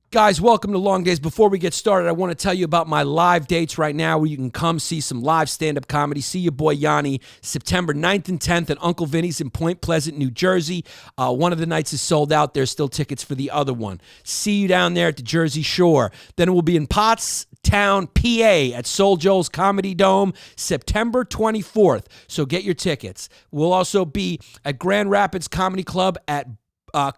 Guys, welcome to Longdays. Before we get started, I want to tell you about my live dates right now where you can come see some live stand-up comedy. See your boy Yanni, September 9th and 10th at Uncle Vinny's in Point Pleasant, New Jersey. One of the nights is sold out. There's still tickets for the other one. See you down there at the Jersey Shore. Then it will be in Pottstown, PA at Soul Joel's Comedy Dome, September 24th. So get your tickets. We'll also be at Grand Rapids Comedy Club at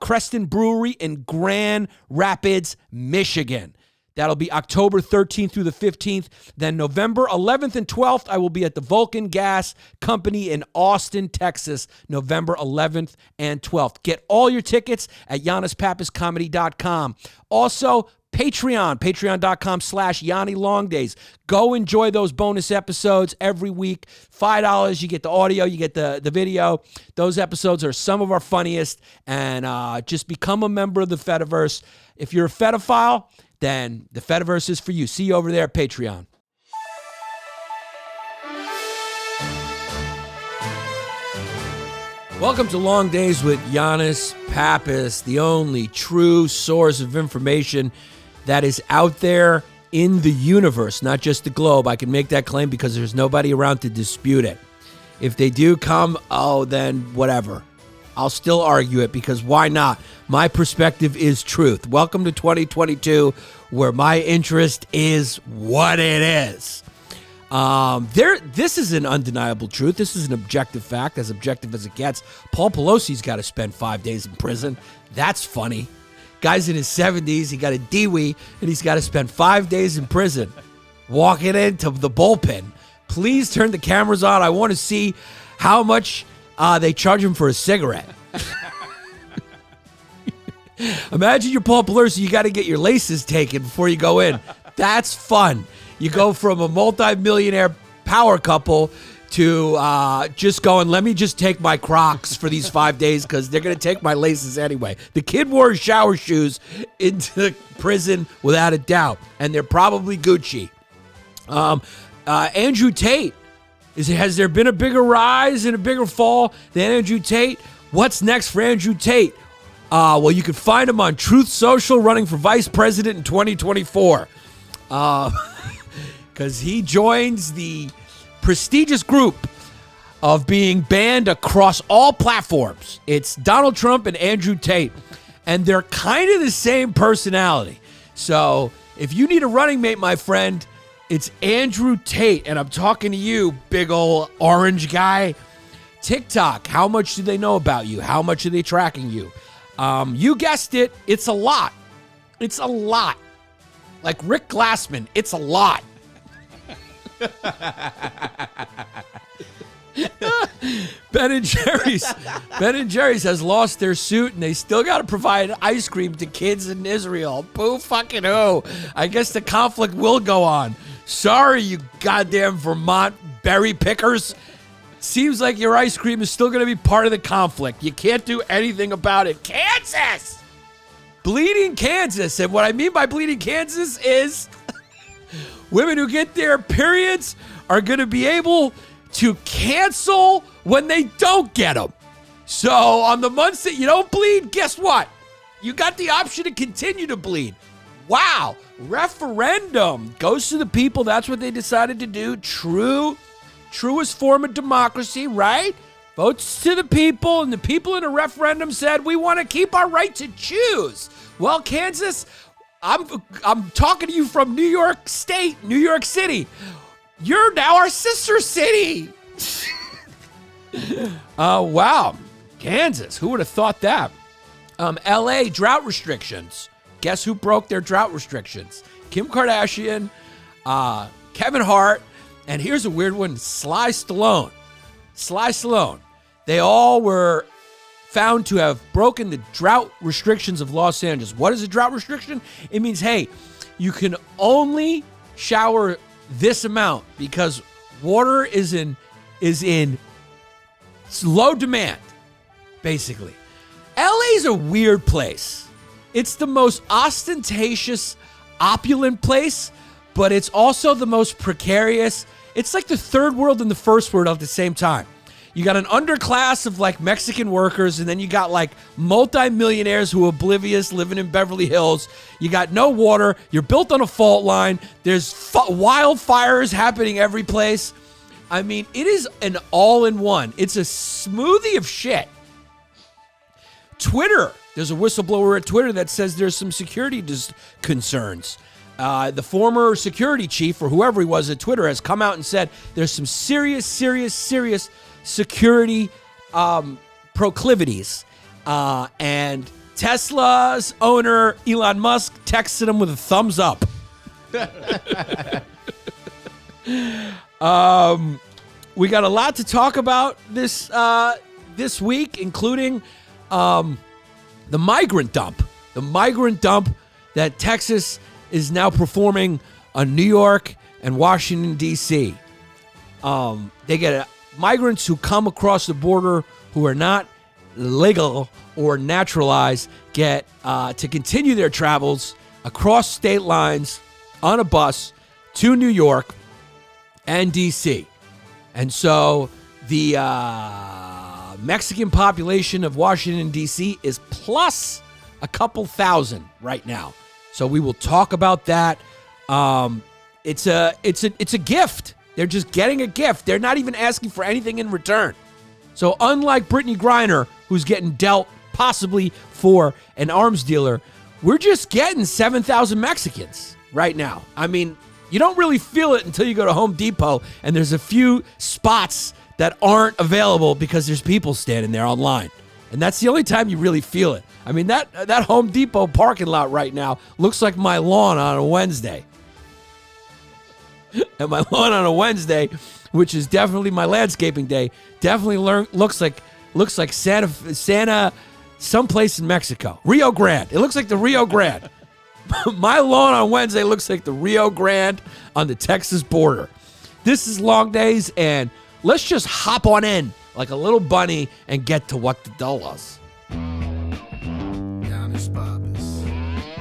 Creston Brewery in Grand Rapids, Michigan. That'll be October 13th through the 15th. Then November 11th and 12th, I will be at the Vulcan Gas Company in Austin, Texas, November 11th and 12th. Get all your tickets at yannispappascomedy.com. Also, patreon.com/Yanni Longdays. Go enjoy those bonus episodes every week. $5, you get the audio, you get the video. Those episodes are some of our funniest, and just become a member of the Fediverse. If you're a Fediphile, then the Fediverse is for you. See you over there at Patreon. Welcome to Long Days with Yannis Pappas, the only true source of information that is out there in the universe, not just the globe. I can make that claim because there's nobody around to dispute it. If they do come, then whatever. I'll still argue it because why not? My perspective is truth. Welcome to 2022, where my interest is what it is. This is an undeniable truth. This is an objective fact, as objective as it gets. Paul Pelosi's got to spend 5 days in prison. That's funny. Guy's in his 70s. He got a DWI, and he's got to spend 5 days in prison walking into the bullpen. Please turn the cameras on. I want to see how much they charge him for a cigarette. Imagine you're Paul Pelosi. You got to get your laces taken before you go in. That's fun. You go from a multi-millionaire power couple to just going, let me just take my Crocs for these 5 days because they're going to take my laces anyway. The kid wore his shower shoes into prison without a doubt, and they're probably Gucci. Andrew Tate, has there been a bigger rise and a bigger fall than Andrew Tate? What's next for Andrew Tate? Well, you can find him on Truth Social running for vice president in 2024. Because he joins the prestigious group of being banned across all platforms. It's Donald Trump and Andrew Tate, and they're kind of the same personality. So if you need a running mate, my friend, it's Andrew Tate, and I'm talking to you, big old orange guy. TikTok, how much do they know about you? How much are they tracking you? You guessed it, it's a lot. It's a lot. Like Rick Glassman, it's a lot. Ben & Jerry's has lost their suit, and they still got to provide ice cream to kids in Israel. Boo fucking who. I guess the conflict will go on. Sorry, you goddamn Vermont berry pickers. Seems like your ice cream is still going to be part of the conflict. You can't do anything about it. Kansas! Bleeding Kansas. And what I mean by bleeding Kansas is women who get their periods are going to be able to cancel when they don't get them. So on the months that you don't bleed, guess what? You got the option to continue to bleed. Wow. Referendum goes to the people. That's what they decided to do. Truest form of democracy, right? Votes to the people, and the people in a referendum said, we want to keep our right to choose. Well, Kansas, I'm talking to you from New York State, New York City. You're now our sister city. Wow. Kansas, who would have thought that? LA, drought restrictions. Guess who broke their drought restrictions? Kim Kardashian, Kevin Hart, and here's a weird one, Sly Stallone. They all were found to have broken the drought restrictions of Los Angeles. What is a drought restriction? It means, hey, you can only shower this amount because water is in low demand, basically. LA's a weird place. It's the most ostentatious, opulent place, but it's also the most precarious. It's like the third world and the first world at the same time. You got an underclass of like Mexican workers, and then you got like multimillionaires who are oblivious living in Beverly Hills. You got no water. You're built on a fault line. There's wildfires happening every place. I mean, it is an all-in-one. It's a smoothie of shit. Twitter. There's a whistleblower at Twitter that says there's some security concerns. The former security chief, or whoever he was at Twitter, has come out and said there's some serious security proclivities. And Tesla's owner, Elon Musk, texted him with a thumbs up. We got a lot to talk about this week, including the migrant dump. The migrant dump that Texas is now performing on New York and Washington, D.C. They get migrants who come across the border who are not legal or naturalized get to continue their travels across state lines on a bus to New York and D.C. And so the Mexican population of Washington, D.C. is plus a couple thousand right now. So we will talk about that. It's a gift. They're just getting a gift. They're not even asking for anything in return. So unlike Brittany Griner, who's getting dealt possibly for an arms dealer, we're just getting 7,000 Mexicans right now. I mean, you don't really feel it until you go to Home Depot and there's a few spots that aren't available because there's people standing there online. And that's the only time you really feel it. I mean, that Home Depot parking lot right now looks like my lawn on a Wednesday. And my lawn on a Wednesday, which is definitely my landscaping day, definitely looks like Santa someplace in Mexico. Rio Grande. It looks like the Rio Grande. My lawn on Wednesday looks like the Rio Grande on the Texas border. This is Longdays, and let's just hop on in like a little bunny and get to what the dough was. Yannis Pappas.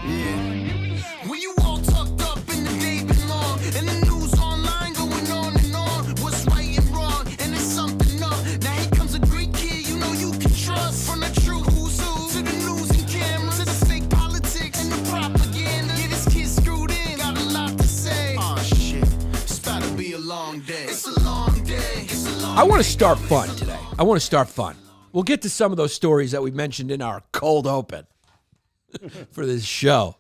Yeah. When you all tucked up in the day belong, and the news online going on and on. What's right and wrong, and it's something up. Now here comes a great kid you know you can trust. From the true who's who to the news and cameras, to the fake politics and the propaganda. Yeah, this kid's screwed in, got a lot to say. Oh shit, it's about to be a long day. It's a long day. I want to start fun today. We'll get to some of those stories that we mentioned in our cold open for this show,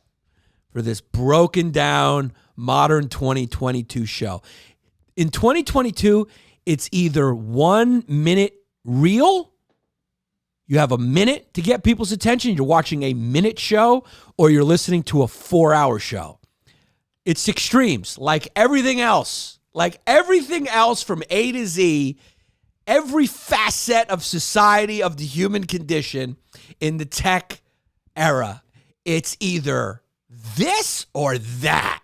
for this broken down modern 2022 show. In 2022, it's either 1 minute reel, you have a minute to get people's attention, you're watching a minute show, or you're listening to a 4-hour show. It's extremes, like everything else. Like everything else from A to Z, every facet of society, of the human condition in the tech era, it's either this or that.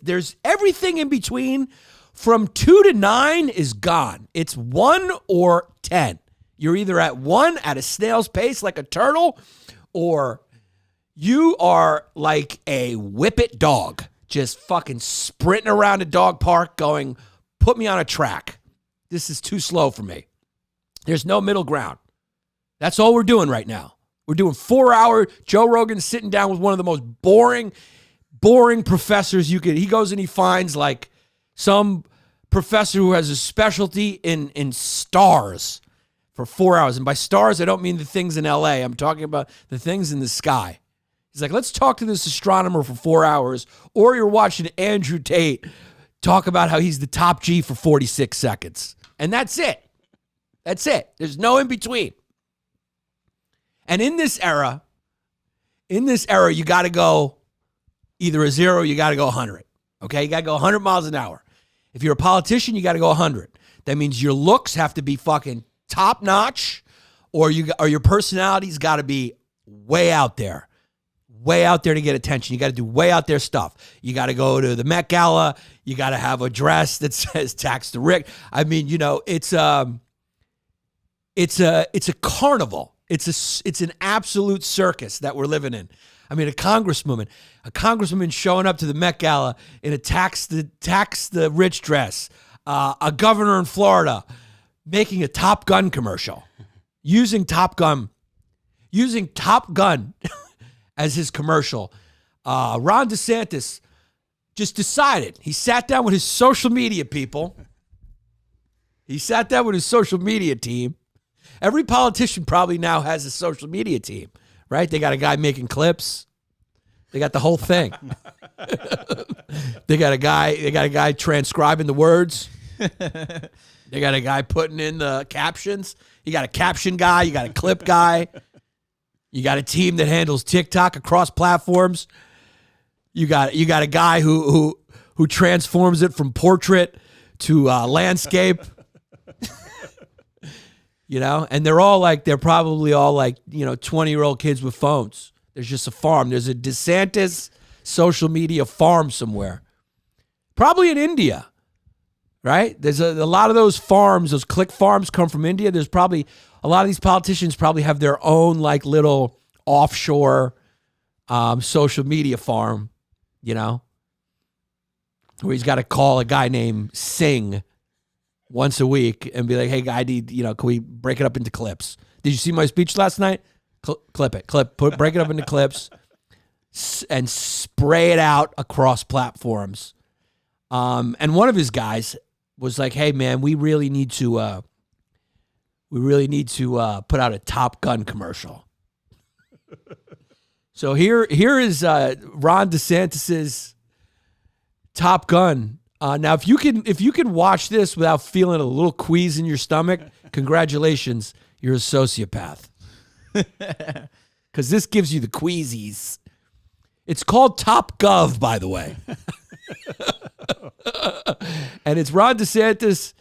There's everything in between. From 2 to 9 is gone. It's 1 or 10. You're either at 1 at a snail's pace like a turtle, or you are like a whippet dog. Just fucking sprinting around a dog park going, put me on a track. This is too slow for me. There's no middle ground. That's all we're doing right now. We're doing 4-hour. Joe Rogan sitting down with one of the most boring professors you could. He goes and he finds like some professor who has a specialty in stars for 4 hours. And by stars, I don't mean the things in LA. I'm talking about the things in the sky. He's like, let's talk to this astronomer for 4 hours, or you're watching Andrew Tate talk about how he's the top G for 46 seconds. And that's it. That's it. There's no in between. And in this era, you got to go either a 0, you got to go 100. Okay? You got to go 100 miles an hour. If you're a politician, you got to go 100. That means your looks have to be fucking top notch, or your personality's got to be way out there. Way out there to get attention. You got to do way out there stuff. You got to go to the Met Gala. You got to have a dress that says "Tax the Rich." I mean, you know, it's a carnival. It's an absolute circus that we're living in. I mean, a congresswoman showing up to the Met Gala in a tax the rich dress. A governor in Florida making a Top Gun commercial, using Top Gun as his commercial. Ron DeSantis just decided. He sat down with his social media people. He sat down with his social media team. Every politician probably now has a social media team, right? They got a guy making clips. They got the whole thing. They got a guy transcribing the words. They got a guy putting in the captions. You got a caption guy. You got a clip guy. You got a team that handles TikTok across platforms. You got a guy who transforms it from portrait to landscape. And they're probably all like 20-year-old kids with phones. There's just a farm. There's a DeSantis social media farm somewhere, probably in India, right? There's a lot of those farms, those click farms, come from India. There's probably a lot of these politicians probably have their own like little offshore social media farm, where he's got to call a guy named Singh once a week and be like, hey, I need, can we break it up into clips? Did you see my speech last night? Clip it. Break it up into clips and spray it out across platforms. And one of his guys was like, hey, man, we really need to put out a Top Gun commercial. So here is Ron DeSantis's Top Gun. Now, if you can watch this without feeling a little quease in your stomach, congratulations, you're a sociopath. Because this gives you the queasies. It's called Top Gov, by the way. And it's Ron DeSantis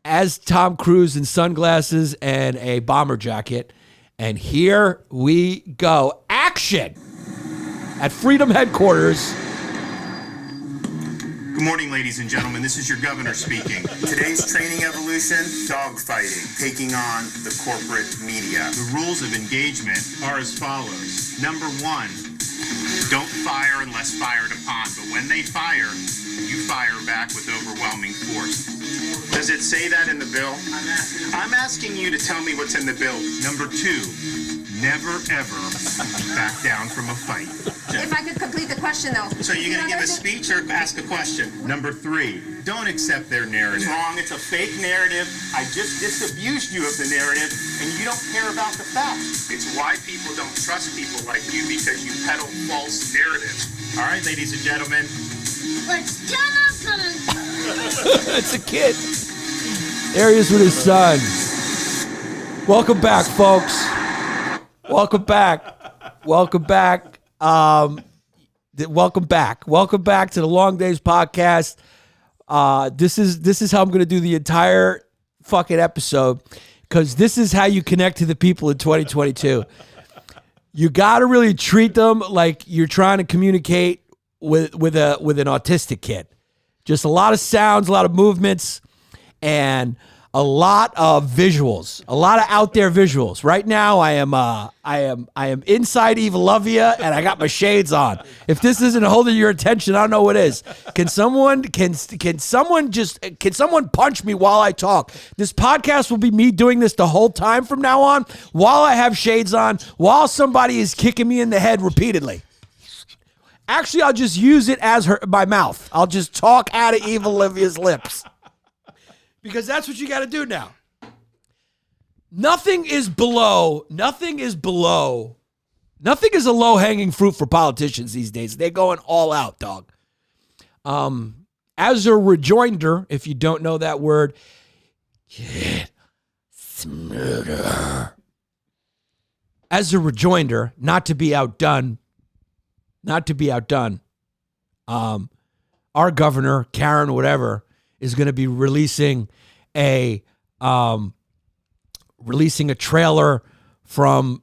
as Tom Cruise in sunglasses and a bomber jacket. And here we go. Action at Freedom Headquarters. Good morning, ladies and gentlemen. This is your governor speaking. Today's training evolution, dogfighting, taking on the corporate media. The rules of engagement are as follows. Number 1, don't fire unless fired upon. But when they fire, you fire back with overwhelming force. Does it say that in the bill? I'm asking you to tell me what's in the bill. Number 2, never ever back down from a fight. If I could complete the question, though. So you're going to give a speech or ask a question? Number 3, don't accept their narrative. It's wrong. It's a fake narrative. I just disabused you of the narrative, and you don't care about the facts. It's why people don't trust people like you, because you peddle false narratives. All right, ladies and gentlemen. It's Jonathan. It's a kid. There he is with his son. Welcome back, folks. Welcome back. Welcome back. Welcome back to the Longdays podcast. This is how I'm going to do the entire fucking episode, because this is how you connect to the people in 2022. You got to really treat them like you're trying to communicate with an autistic kid. Just a lot of sounds, a lot of movements, and a lot of visuals, a lot of out there visuals. Right now, I am inside Evolovia, and I got my shades on. If this isn't holding your attention, I don't know what is. Can someone punch me while I talk? This podcast will be me doing this the whole time from now on, while I have shades on, while somebody is kicking me in the head repeatedly. Actually, I'll just use it as my mouth. I'll just talk out of Evolivia's lips. Because that's what you got to do now. Nothing is a low-hanging fruit for politicians these days. They're going all out, dog. As a rejoinder, if you don't know that word, get smoother. As a rejoinder, not to be outdone, our governor, Karen, whatever, is going to be releasing a trailer from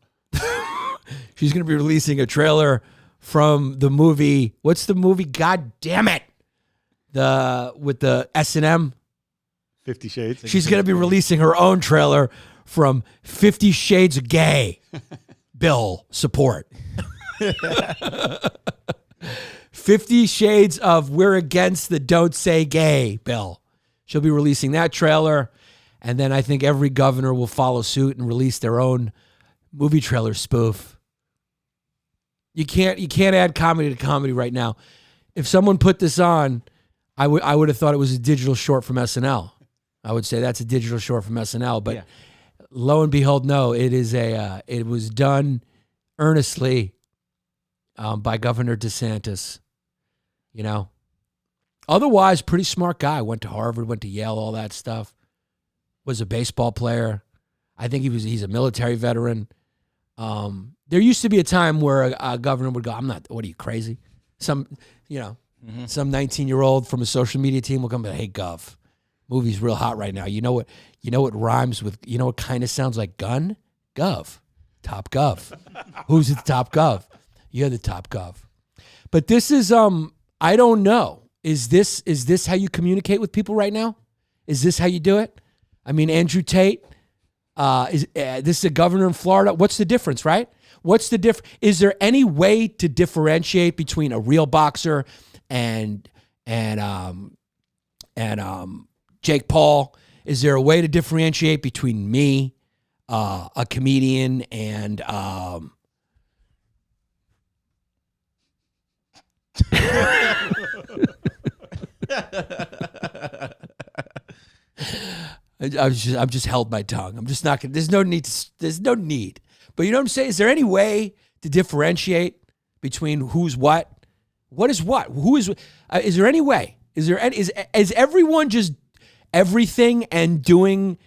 she's going to be releasing a trailer from the movie. What's the movie? God damn it. With the S&M 50 Shades. She's going to be releasing her own trailer from 50 Shades of Gay bill support. 50 Shades of We're Against the Don't Say Gay bill. She'll be releasing that trailer. And then I think every governor will follow suit and release their own movie trailer spoof. You can't add comedy to comedy right now. If someone put this on, I would have thought it was a digital short from SNL. I would say that's a digital short from SNL, but lo and behold, no, it was done earnestly by Governor Desantis. You know, otherwise, pretty smart guy. Went to Harvard, went to Yale, all that stuff. Was a baseball player. I think he's a military veteran. There used to be a time where a governor would go, "I'm not. What are you, crazy?" Some 19-year-old from a social media team will come, "Hey, Gov, movie's real hot right now. You know what rhymes with? You know what kind of sounds like gun? Gov, top Gov. Who's the top Gov? You're the top Gov." But this is I don't know. Is this how you communicate with people right now? Is this how you do it? I mean, Andrew Tate. This is a governor in Florida. What's the difference, right? What's the difference? Is there any way to differentiate between a real boxer and Jake Paul? Is there a way to differentiate between me, a comedian, and I've just held my tongue. I'm just not gonna. There's no need. But you know what I'm saying? Is there any way to differentiate between who's what? What is what? Who is? Is there any way? Is everyone just everything and doing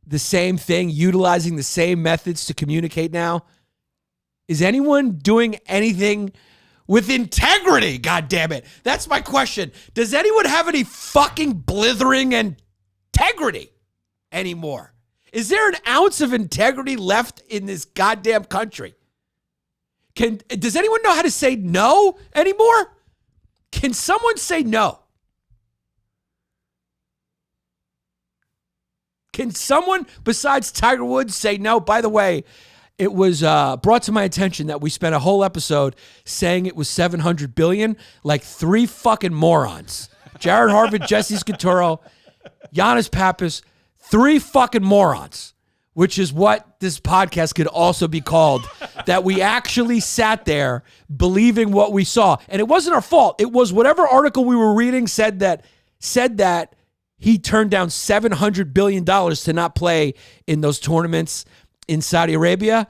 the same thing, utilizing the same methods to communicate now? Is anyone doing anything with integrity? God damn it. That's my question. Does anyone have any fucking blithering and integrity anymore? Is there an ounce of integrity left in this goddamn country? Does anyone know how to say no anymore? Can someone say no? Can someone besides Tiger Woods say no? By the way, it was brought to my attention that we spent a whole episode saying it was 700 billion, like three fucking morons. Jared Harvard, Jesse Scaturo, Yannis Pappas, three fucking morons, which is what this podcast could also be called, that we actually sat there believing what we saw. And it wasn't our fault. It was whatever article we were reading said that he turned down $700 billion to not play in those tournaments in Saudi Arabia.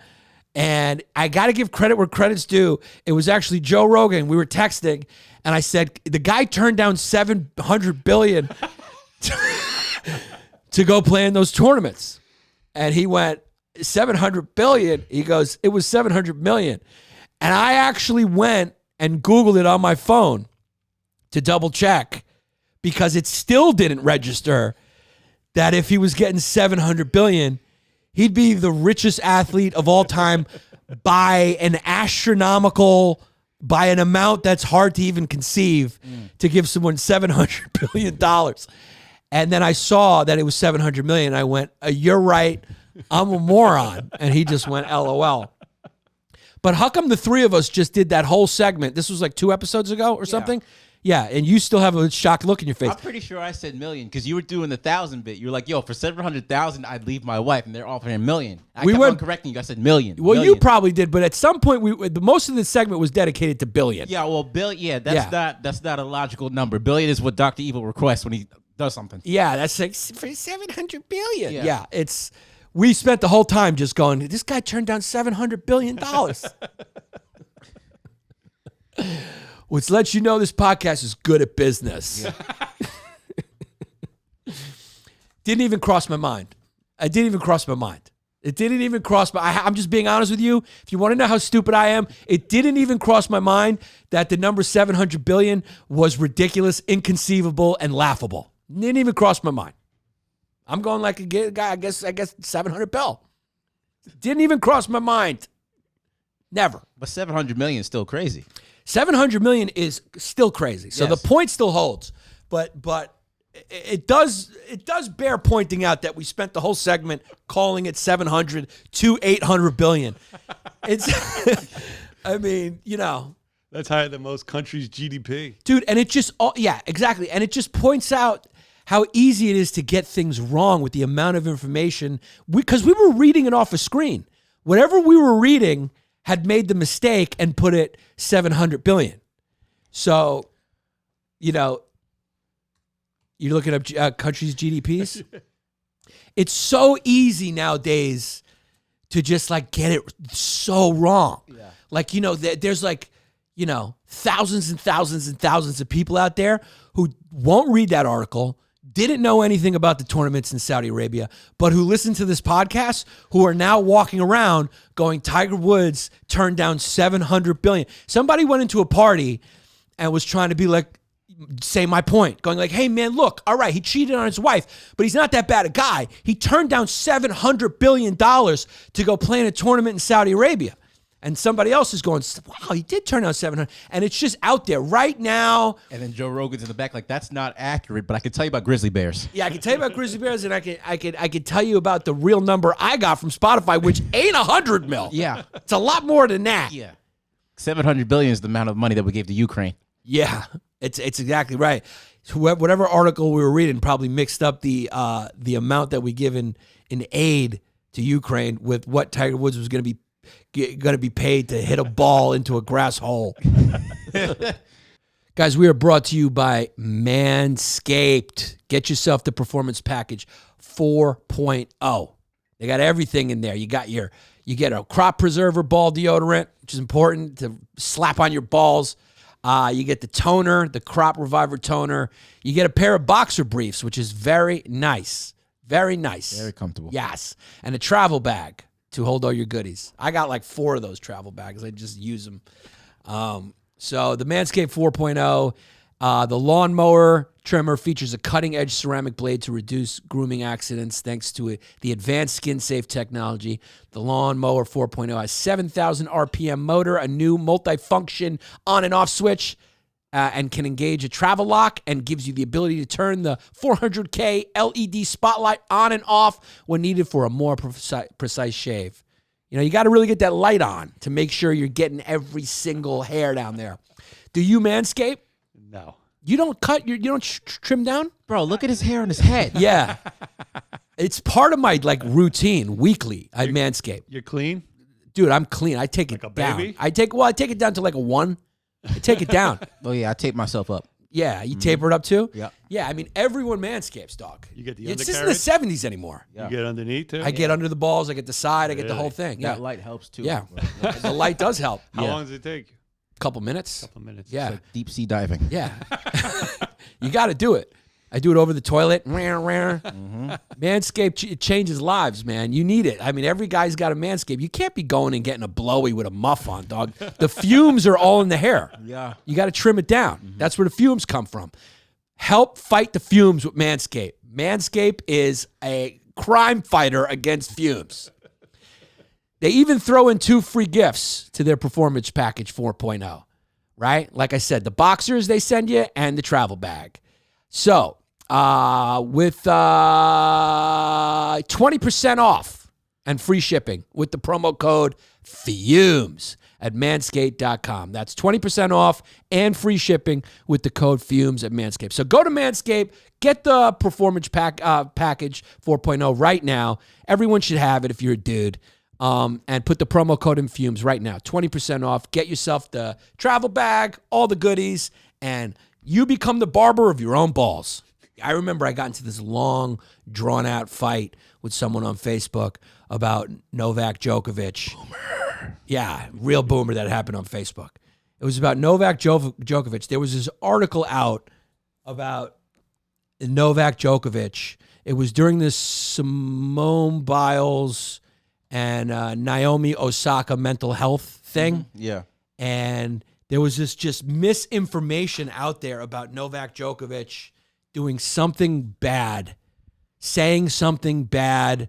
And I got to give credit where credit's due. It was actually Joe Rogan. We were texting, and I said, the guy turned down $700 billion to go play in those tournaments. And he went, 700 billion. He goes, it was 700 million. And I actually went and Googled it on my phone to double check, because it still didn't register that if he was getting 700 billion, he'd be the richest athlete of all time by an amount that's hard to even conceive, to give someone $700 billion. And then I saw that it was 700 million. I went, you're right. I'm a moron. And he just went, LOL. But how come the three of us just did that whole segment? This was like 2 episodes ago or something? Yeah, and you still have a shocked look in your face. I'm pretty sure I said million, because you were doing the 1,000 bit. You were like, yo, for 700,000, I'd leave my wife, and they're offering $1 million. I kept on correcting you. I said million. Well, million. you probably did, but at some point, most of the segment was dedicated to billion. Yeah, well, billion. Yeah, that's not a logical number. Billion is what Dr. Evil requests when he does something. Yeah, that's like for 700 billion. Yeah, it's. We spent the whole time just going, this guy turned down $700 billion. Which lets you know this podcast is good at business. Yeah. Didn't even cross my mind. It didn't even cross my mind. I'm just being honest with you. If you want to know how stupid I am, it didn't even cross my mind that the number 700 billion was ridiculous, inconceivable, and laughable. Didn't even cross my mind. I'm going like a guy, I guess 700 bill. Didn't even cross my mind. Never. But 700 million is still crazy. 700 million is still crazy. So yes. The point still holds. But it does bear pointing out that we spent the whole segment calling it 700 to 800 billion. It's I mean, you know, that's higher than most countries' GDP. Dude, and it just exactly. And it just points out how easy it is to get things wrong with the amount of information. Because we were reading it off a screen. Whatever we were reading had made the mistake and put it 700 billion. So, you're looking up countries' GDPs. It's so easy nowadays to just like get it so wrong. Yeah. Like, there's like, thousands and thousands and thousands of people out there who won't read that article, didn't know anything about the tournaments in Saudi Arabia, but who listen to this podcast, who are now walking around going, Tiger Woods turned down 700 billion. Somebody went into a party and was trying to be like, say my point, going like, hey man, look, all right, he cheated on his wife, but he's not that bad a guy. He turned down $700 billion to go play in a tournament in Saudi Arabia. And somebody else is going, wow, he did turn down 700. And it's just out there right now. And then Joe Rogan's in the back like, that's not accurate, but I can tell you about grizzly bears. Yeah, I can tell you about grizzly bears, and I can tell you about the real number I got from Spotify, which ain't 100 mil. Yeah. It's a lot more than that. Yeah. 700 billion is the amount of money that we gave to Ukraine. Yeah, it's exactly right. Whatever article we were reading probably mixed up the amount that we give in aid to Ukraine with what Tiger Woods was going to be paid to hit a ball into a grass hole. Guys, we are brought to you by Manscaped. Get yourself the Performance Package 4.0. They got everything in there. You get a crop preserver ball deodorant, which is important to slap on your balls. You get the toner, the Crop Reviver toner. You get a pair of boxer briefs, which is very nice. Very nice. Very comfortable. Yes. And a travel bag to hold all your goodies. I got like 4 of those travel bags. I just use them. So the Manscaped 4.0, the lawnmower trimmer features a cutting-edge ceramic blade to reduce grooming accidents thanks to the advanced skin-safe technology. The lawnmower 4.0 has 7,000 RPM motor, a new multi-function on and off switch, and can engage a travel lock and gives you the ability to turn the 400K LED spotlight on and off when needed for a more precise shave. You got to really get that light on to make sure you're getting every single hair down there. Do you manscape? No. You don't cut, you don't trim down? Bro, look at his hair on his head. Yeah. It's part of my routine weekly. I manscape. You're clean? Dude, I'm clean. I take it Like a down. baby? I take it down to like a 1. I take it down. Oh, yeah, I tape myself up. Yeah, you taper it up too? Yeah. Yeah, I mean, everyone manscapes, dog. You get the It's just in the undercarriage? 70s anymore. Yeah. You get underneath too? I get under the balls, I get the side, I get the whole thing. Yeah. That light helps, too. Yeah. The light does help. How Yeah. long does it take? Couple minutes. Couple minutes. Yeah. It's like deep sea diving. Yeah. You got to do it. I do it over the toilet. Manscaped, it changes lives, man. You need it. I mean, every guy's got a Manscaped. You can't be going and getting a blowy with a muff on, dog. The fumes are all in the hair. Yeah. You got to trim it down. That's where the fumes come from. Help fight the fumes with Manscaped. Manscaped is a crime fighter against fumes. They even throw in 2 free gifts to their Performance Package 4.0, right? Like I said, the boxers they send you and the travel bag. So, with 20% off and free shipping with the promo code FUMES at manscaped.com. That's 20% off and free shipping with the code FUMES at Manscaped. So go to Manscaped, get the Performance Package 4.0 right now. Everyone should have it if you're a dude. And put the promo code in FUMES right now. 20% off. Get yourself the travel bag, all the goodies, and you become the barber of your own balls. I remember I got into this long, drawn-out fight with someone on Facebook about Novak Djokovic. Boomer. Yeah, real boomer that happened on Facebook. It was about Novak Djokovic. There was this article out about Novak Djokovic. It was during this Simone Biles and Naomi Osaka mental health thing. Yeah. And there was this just misinformation out there about Novak Djokovic doing something bad, saying something bad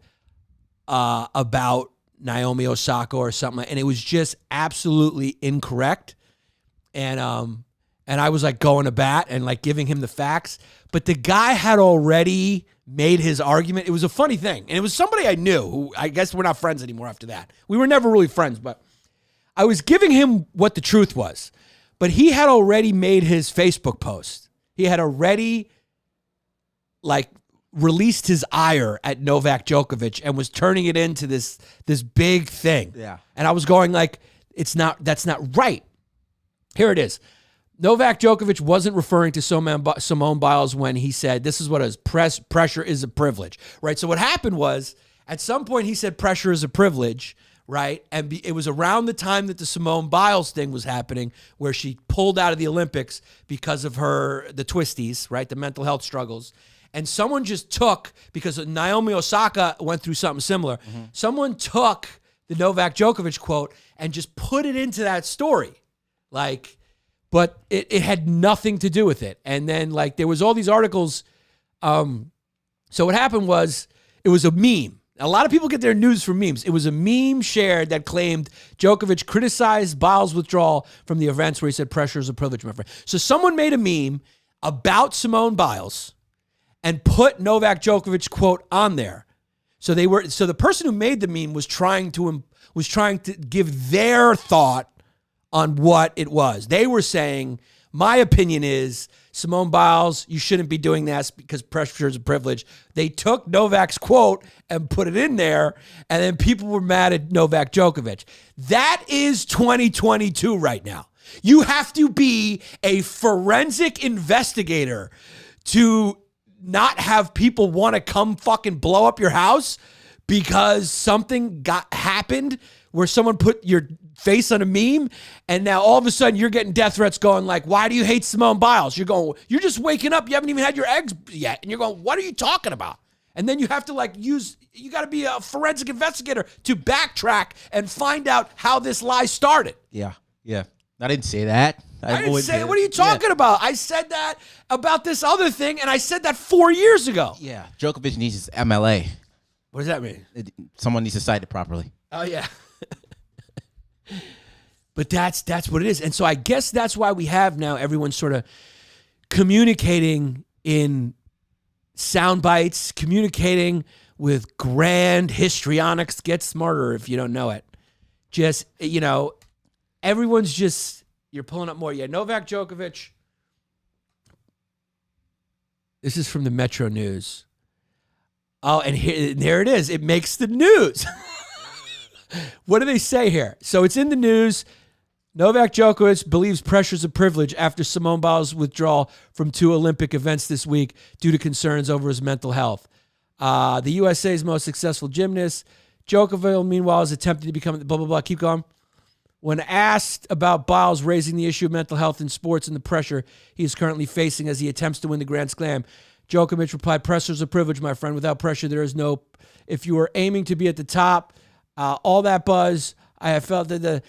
about Naomi Osaka or something. And it was just absolutely incorrect. And I was like going to bat and like giving him the facts. But the guy had already made his argument. It was a funny thing. And it was somebody I knew who I guess we're not friends anymore after that. We were never really friends, but I was giving him what the truth was. But he had already made his Facebook post. He had already like released his ire at Novak Djokovic and was turning it into this big thing. Yeah. And I was going like, that's not right. Here it is. Novak Djokovic wasn't referring to Simone Biles when he said, this is what it is, pressure is a privilege, right? So what happened was, at some point he said pressure is a privilege, right? And it was around the time that the Simone Biles thing was happening, where she pulled out of the Olympics because of the twisties, right? The mental health struggles. And someone just took, because Naomi Osaka went through something similar, someone took the Novak Djokovic quote and just put it into that story. Like, but it had nothing to do with it. And then, like, there was all these articles. So what happened was, it was a meme. A lot of people get their news from memes. It was a meme shared that claimed Djokovic criticized Biles' withdrawal from the events where he said pressure is a privilege, my friend. So someone made a meme about Simone Biles and put Novak Djokovic quote on there. So the person who made the meme was trying to give their thought on what it was. They were saying, my opinion is, Simone Biles, you shouldn't be doing this because pressure is a privilege. They took Novak's quote and put it in there, and then people were mad at Novak Djokovic. That is 2022 right now. You have to be a forensic investigator to not have people want to come fucking blow up your house because something happened where someone put your face on a meme, and now all of a sudden you're getting death threats going like, why do you hate Simone Biles? You're just waking up, you haven't even had your eggs yet, and you're going, what are you talking about? And then you have to you got to be a forensic investigator to backtrack and find out how this lie started. Yeah. I didn't say that. I didn't say, what are you talking about? I said that about this other thing, and I said that 4 years ago. Yeah. Djokovic needs his MLA. What does that mean? Someone needs to cite it properly. Oh, yeah. But that's what it is. And so I guess that's why we have now everyone sort of communicating in sound bites, communicating with grand histrionics. Get smarter if you don't know it. Just, everyone's just, you're pulling up more. Yeah, Novak Djokovic. This is from the Metro News. Oh, and there it is. It makes the news. What do they say here? So it's in the news. Novak Djokovic believes pressure is a privilege after Simone Biles' withdrawal from 2 Olympic events this week due to concerns over his mental health. The USA's most successful gymnast, Djokovic, meanwhile, is attempting to become blah, blah, blah. Keep going. When asked about Biles raising the issue of mental health in sports and the pressure he is currently facing as he attempts to win the Grand Slam, Djokovic replied, pressure is a privilege, my friend. Without pressure, there is no... If you are aiming to be at the top... all that buzz, I have felt that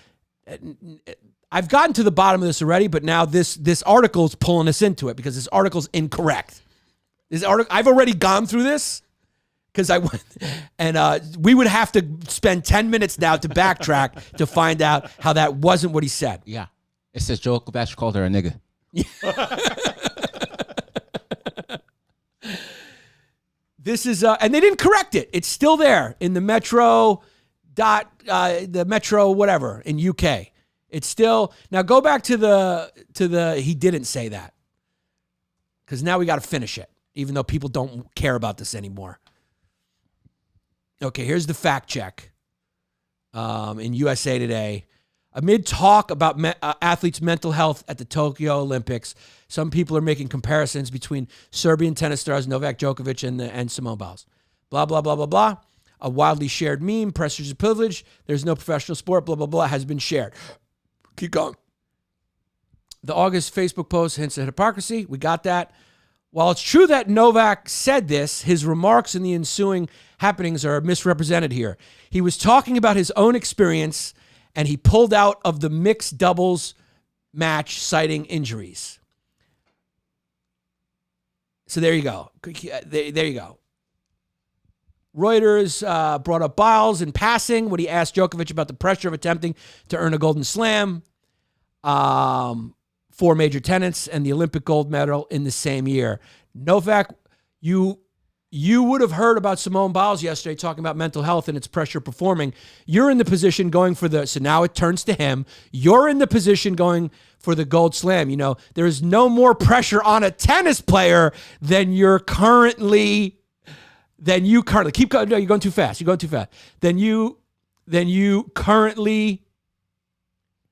I've gotten to the bottom of this already, but now this article is pulling us into it because this article's incorrect. I've already gone through this because I went, and we would have to spend 10 minutes now to backtrack to find out how that wasn't what he said. Yeah. It says Djokovic called her a nigga. This is, and they didn't correct it. It's still there in the Metro whatever in UK. It's still, now go back to the he didn't say that, because now we got to finish it, even though people don't care about this anymore. Okay, here's the fact check in USA Today. Amid talk about athletes' mental health at the Tokyo Olympics, some people are making comparisons between Serbian tennis stars Novak Djokovic and Simone Biles. Blah, blah, blah, blah, blah. A widely shared meme, pressure is a privilege, there's no professional sport, blah, blah, blah, has been shared. Keep going. The August Facebook post hints at hypocrisy. We got that. While it's true that Novak said this, his remarks in the ensuing happenings are misrepresented here. He was talking about his own experience, and he pulled out of the mixed doubles match citing injuries. So there you go. There you go. Reuters brought up Biles in passing when he asked Djokovic about the pressure of attempting to earn a Golden Slam, 4 major tenets, and the Olympic gold medal in the same year. Novak, you you would have heard about Simone Biles yesterday talking about mental health and its pressure performing. You're in the position going for so now it turns to him. You're in the position going for the gold slam. You know, there is no more pressure on a tennis player than you currently, keep going. No, you're going too fast. Than you currently.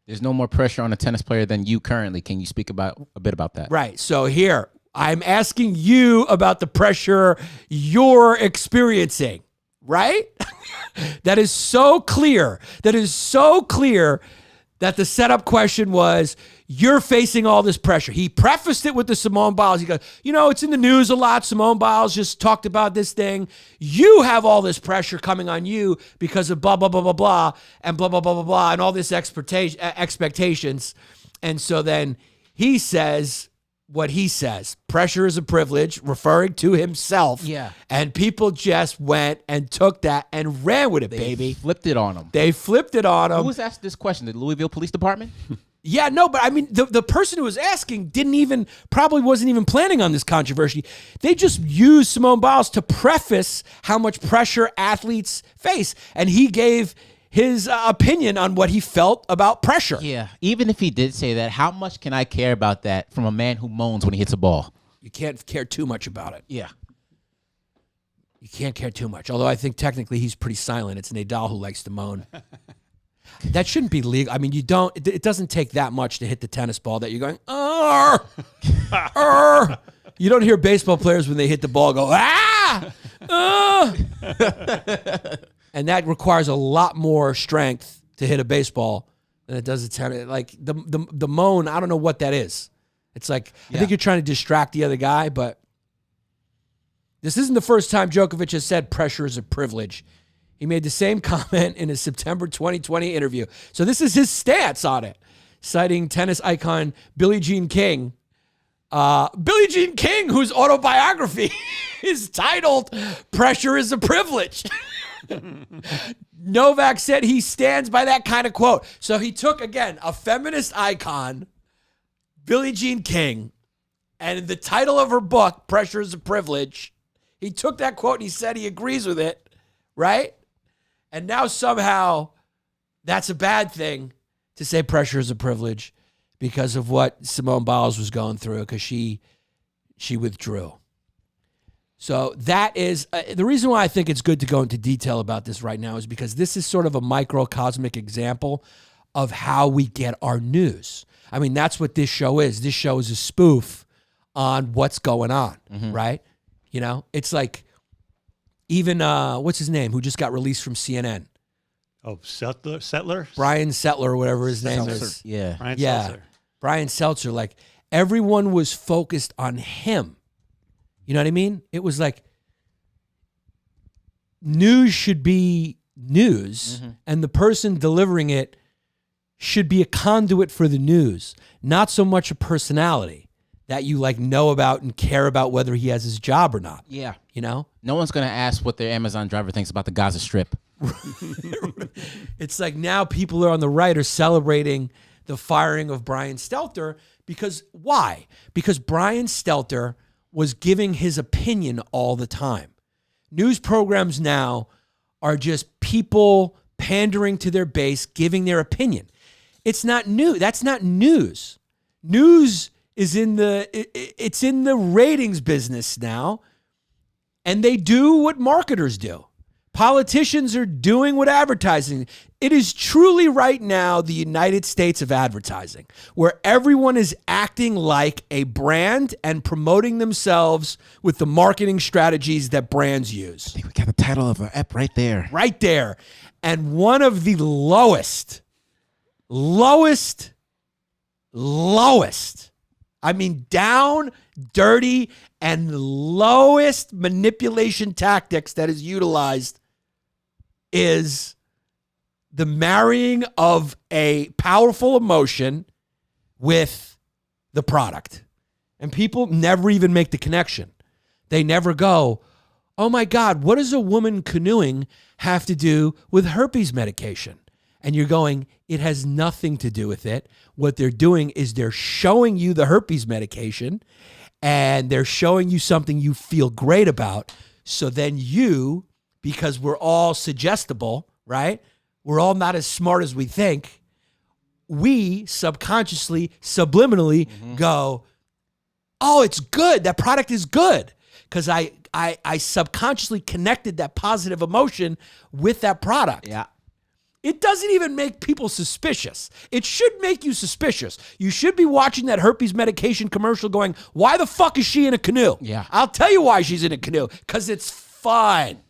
There's no more pressure on a tennis player than you currently. Can you speak a bit about that? Right. So here, I'm asking you about the pressure you're experiencing, right? That is so clear. That the setup question was, you're facing all this pressure. He prefaced it with the Simone Biles. He goes, you know, it's in the news a lot. Simone Biles just talked about this thing. You have all this pressure coming on you because of blah, blah, blah, blah, blah, and blah, blah, blah, blah, blah, and all this expectations. And so then he says what he says. Pressure is a privilege, referring to himself. Yeah. And people just went and took that and ran with it, baby. Flipped it on him. They flipped it on him. Who was asked this question? The Louisville Police Department? Yeah, no, but I mean, the person who was asking probably wasn't even planning on this controversy. They just used Simone Biles to preface how much pressure athletes face. And he gave his opinion on what he felt about pressure. Yeah. Even if he did say that, how much can I care about that from a man who moans when he hits a ball? You can't care too much about it. Yeah. You can't care too much. Although I think technically he's pretty silent. It's Nadal who likes to moan. That shouldn't be legal. I mean, it doesn't take that much to hit the tennis ball that you're going, arr, arr. You don't hear baseball players when they hit the ball go, ah, and that requires a lot more strength to hit a baseball than it does a tennis. Like the moan, I don't know what that is. It's like, I think you're trying to distract the other guy, but this isn't the first time Djokovic has said pressure is a privilege. He made the same comment in a September 2020 interview. So this is his stance on it, citing tennis icon Billie Jean King. Billie Jean King, whose autobiography is titled Pressure is a Privilege. Novak said he stands by that kind of quote. So he took, again, a feminist icon, Billie Jean King, and the title of her book, Pressure is a Privilege, he took that quote and he said he agrees with it, right? And now somehow that's a bad thing to say pressure is a privilege because of what Simone Biles was going through, because she withdrew. So that is the reason why I think it's good to go into detail about this right now, is because this is sort of a microcosmic example of how we get our news. I mean, that's what this show is. This show is a spoof on what's going on, right? You know, it's like, even, what's his name, who just got released from CNN? Oh, Settler? Brian Settler, or whatever his name is. Yeah. Brian Yeah. Seltzer. Brian Seltzer. Like, everyone was focused on him. You know what I mean? It was like, news should be news, and the person delivering it should be a conduit for the news, not so much a personality that you like know about and care about whether he has his job or not. Yeah. You know? No one's going to ask what their Amazon driver thinks about the Gaza Strip. It's like now people are on the right are celebrating the firing of Brian Stelter because why? Because Brian Stelter was giving his opinion all the time. News programs now are just people pandering to their base, giving their opinion. It's not new. That's not news. News is in the ratings business now, and they do what marketers do. Politicians are doing what advertising. It is truly right now the United States of advertising, where everyone is acting like a brand and promoting themselves with the marketing strategies that brands use. I think we got the title of our app right there. Right there. And one of the lowest, I mean, down, dirty, and lowest manipulation tactics that is utilized is the marrying of a powerful emotion with the product. And people never even make the connection. They never go, oh my God, what does a woman canoeing have to do with herpes medication? And you're going, it has nothing to do with it. What they're doing is they're showing you the herpes medication, and they're showing you something you feel great about So then you, because we're all suggestible, right? We're all not as smart as we think. We subconsciously, subliminally go, oh, it's good. That product is good. Because I subconsciously connected that positive emotion with that product. Yeah. It doesn't even make people suspicious. It should make you suspicious. You should be watching that herpes medication commercial going, why the fuck is she in a canoe? Yeah. I'll tell you why she's in a canoe. Because it's fun.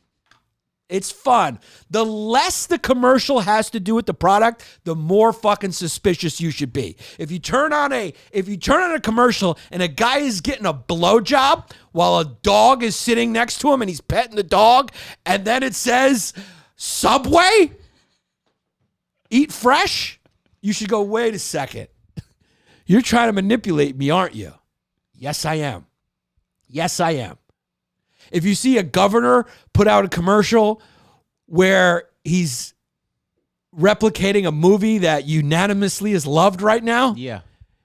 It's fun. The less the commercial has to do with the product, the more fucking suspicious you should be. If you turn on a commercial and a guy is getting a blowjob while a dog is sitting next to him and he's petting the dog, and then it says Subway, eat fresh, you should go, wait a second. You're trying to manipulate me, aren't you? Yes, I am. Yes, I am. If you see a governor put out a commercial where he's replicating a movie that unanimously is loved right now, Yeah.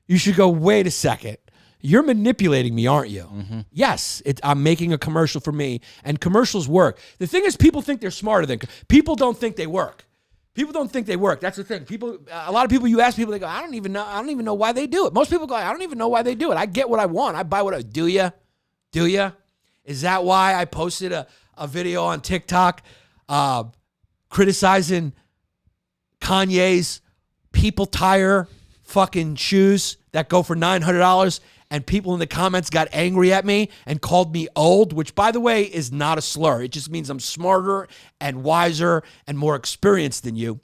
you should go, wait a second. You're manipulating me, aren't you? Yes, I'm making a commercial for me, and commercials work. The thing is, people think they're smarter than people. Don't think they work. People don't think they work. That's the thing. A lot of people, you ask people, they go, I don't even know why they do it. Most people go, I don't even know why they do it. I get what I want. I buy what I do. You? Do you? Is that why I posted a video on TikTok criticizing Kanye's people tire fucking shoes that go for $900, and people in the comments got angry at me and called me old, which, by the way, is not a slur. It just means I'm smarter and wiser and more experienced than you.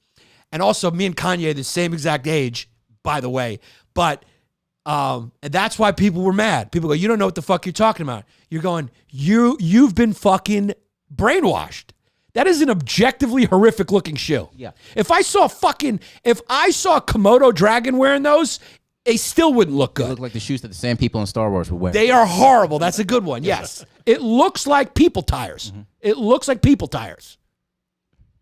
And also, me and Kanye are the same exact age, by the way. But and that's why people were mad. People go, you don't know what the fuck you're talking about. You're going, you've been fucking brainwashed. That is an objectively horrific looking shoe. Yeah. If I saw a Komodo dragon wearing those, they still wouldn't look They good. look like the shoes that the same people in Star Wars would wear. They are horrible. That's a good one. Yes. It looks like people tires. It looks like people tires.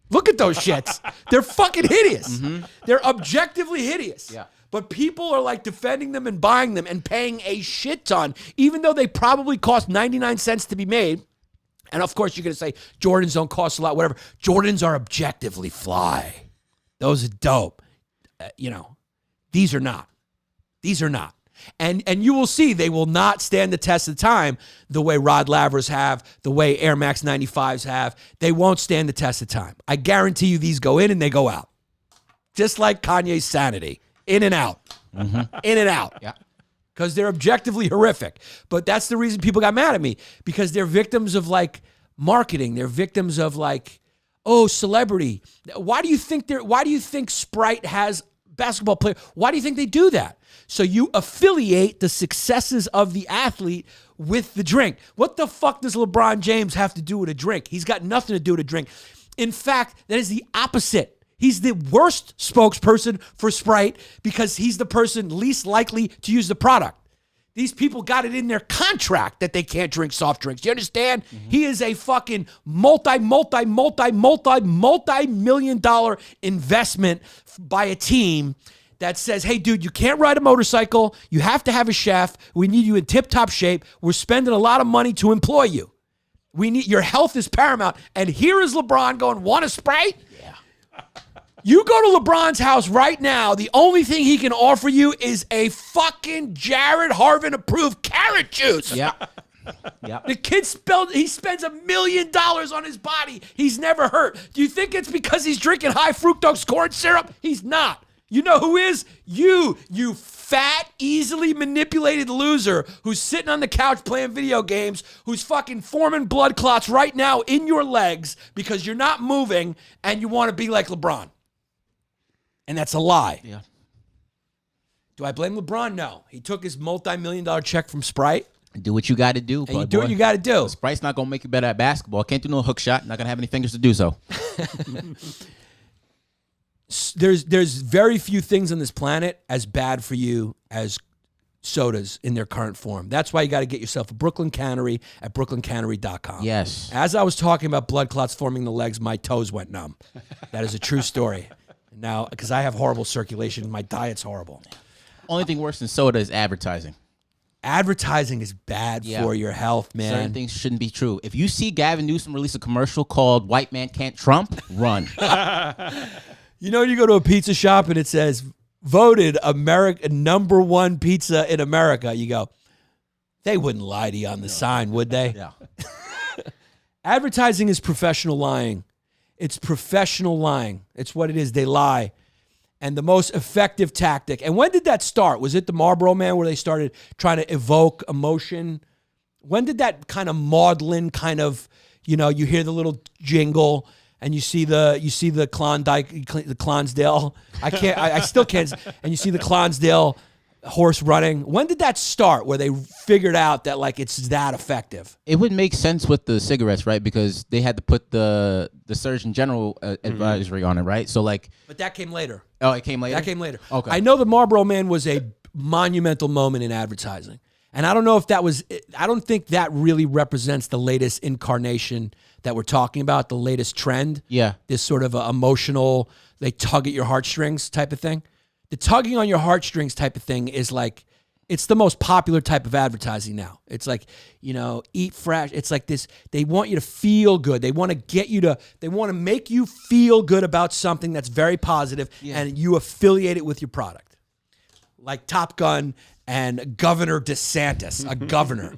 Look at those shits. They're fucking hideous. They're objectively hideous. Yeah. But people are like defending them and buying them and paying a shit ton, even though they probably cost 99 cents to be made. And of course, you're going to say Jordans don't cost a lot, whatever. Jordans are objectively fly. Those are dope. These are not. These are not. And you will see they will not stand the test of time the way Rod Lavers have, the way Air Max 95s have. They won't stand the test of time. I guarantee you these go in and they go out. Just like Kanye's sanity. In and out. In and out. Yeah. Because they're objectively horrific. But that's the reason people got mad at me. Because they're victims of like marketing. They're victims of like, oh, celebrity. Why do you think Sprite has basketball players? Why do you think they do that? So you affiliate the successes of the athlete with the drink. What the fuck does LeBron James have to do with a drink? He's got nothing to do with a drink. In fact, that is the opposite. He's the worst spokesperson for Sprite because he's the person least likely to use the product. These people got it in their contract that they can't drink soft drinks. You understand? He is a fucking multi-million dollar investment by a team that says, hey, dude, you can't ride a motorcycle. You have to have a chef. We need you in tip-top shape. We're spending a lot of money to employ you. Your health is paramount. And here is LeBron going, want a Sprite? Yeah. You go to LeBron's house right now, the only thing he can offer you is a fucking Jared Harvin-approved carrot juice. Yeah. Yeah. The kid he spends $1 million on his body. He's never hurt. Do you think it's because he's drinking high fructose corn syrup? He's not. You know who is? You fat, easily manipulated loser who's sitting on the couch playing video games, who's fucking forming blood clots right now in your legs because you're not moving and you want to be like LeBron. And that's a lie. Yeah. Do I blame LeBron? No. He took his multi-million-dollar check from Sprite. Do what you got to do. And you do what you got to do. Sprite's not going to make you better at basketball. Can't do no hook shot. Not going to have any fingers to do so. There's very few things on this planet as bad for you as sodas in their current form. That's why you got to get yourself a Brooklyn Cannery at brooklyncannery.com. Yes. As I was talking about blood clots forming the legs, my toes went numb. That is a true story. Now, because I have horrible circulation, my diet's horrible. Only thing worse than soda is advertising. Advertising is bad for your health, man. Certain things shouldn't be true. If you see Gavin Newsom release a commercial called "White Man Can't Trump," run. You know, you go to a pizza shop and it says voted America #1 pizza in America. You go, they wouldn't lie to you on the sign, would they? Yeah. Advertising is professional lying. It's professional lying. It's what it is. They lie. And the most effective tactic. And when did that start? Was it the Marlboro Man where they started trying to evoke emotion? When did that kind of maudlin kind of, you know, you hear the little jingle and you see the Klondike, the Clonsdale. I still can't. And you see the Clonsdale horse running. When did that start where they figured out that like it's that effective? It would make sense with the cigarettes, right? Because they had to put the Surgeon General advisory on it, right? So like, but that came later. Oh, it came later? That came later. Okay. I know the Marlboro Man was a monumental moment in advertising. And I don't know if that was, I don't think that really represents the latest incarnation that we're talking about, the latest trend. Yeah. This sort of emotional, they tug at your heartstrings type of thing. The tugging on your heartstrings type of thing is like, it's the most popular type of advertising now. It's like, you know, eat fresh. It's like this, they want you to feel good. They want to get you to, they want to make you feel good about something that's very positive, and you affiliate it with your product. Like Top Gun and Governor Desantis, a governor.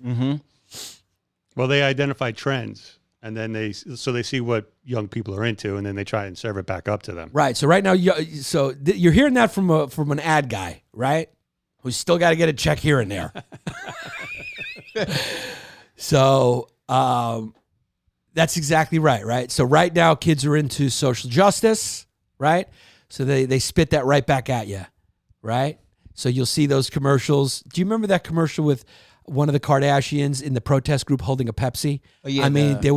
Well, they identify trends, and then they see what young people are into, and then they try and serve it back up to them. Right. So right now, you're hearing that from an ad guy, right? Who's still got to get a check here and there. So that's exactly right, right? So right now, kids are into social justice, right? So they spit that right back at you, right? So you'll see those commercials. Do you remember that commercial with one of the Kardashians in the protest group holding a Pepsi? Oh, yeah, I mean, that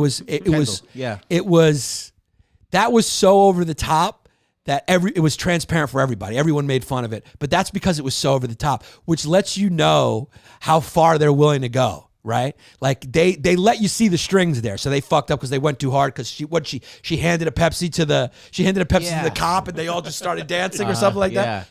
was so over the top that it was transparent for everybody. Everyone made fun of it, but that's because it was so over the top, which lets you know how far they're willing to go, right? Like they let you see the strings there. So they fucked up because they went too hard because she handed a Pepsi to the to the cop and they all just started dancing or something like that.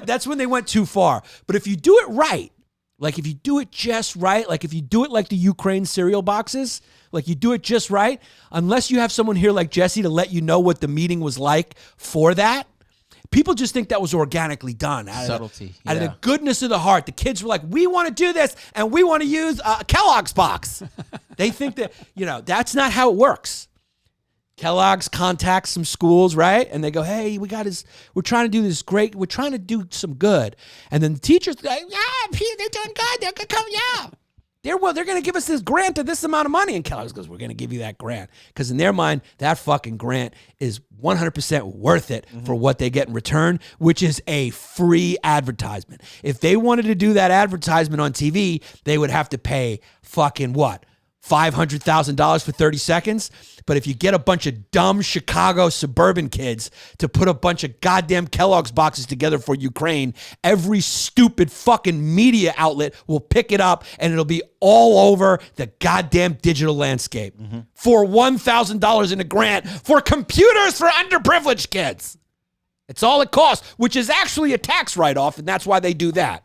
That's when they went too far. But if you do it right, like if you do it just right, like if you do it like the Ukraine cereal boxes, like you do it just right, unless you have someone here like Jesse to let you know what the meeting was like for that, people just think that was organically done. Out of the goodness of the heart. The kids were like, we want to do this and we want to use a Kellogg's box. They think that, that's not how it works. Kellogg's contacts some schools, right? And they go, hey, we're trying to do this great. We're trying to do some good. And then the teachers go, yeah, they're doing good. They're going to come, yeah. They're going to give us this grant of this amount of money. And Kellogg's goes, we're going to give you that grant. Because in their mind, that fucking grant is 100% worth it for what they get in return, which is a free advertisement. If they wanted to do that advertisement on TV, they would have to pay fucking what? $500,000 for 30 seconds. But if you get a bunch of dumb Chicago suburban kids to put a bunch of goddamn Kellogg's boxes together for Ukraine, every stupid fucking media outlet will pick it up and it'll be all over the goddamn digital landscape for $1,000 in a grant for computers for underprivileged kids. It's all it costs, which is actually a tax write-off, and that's why they do that.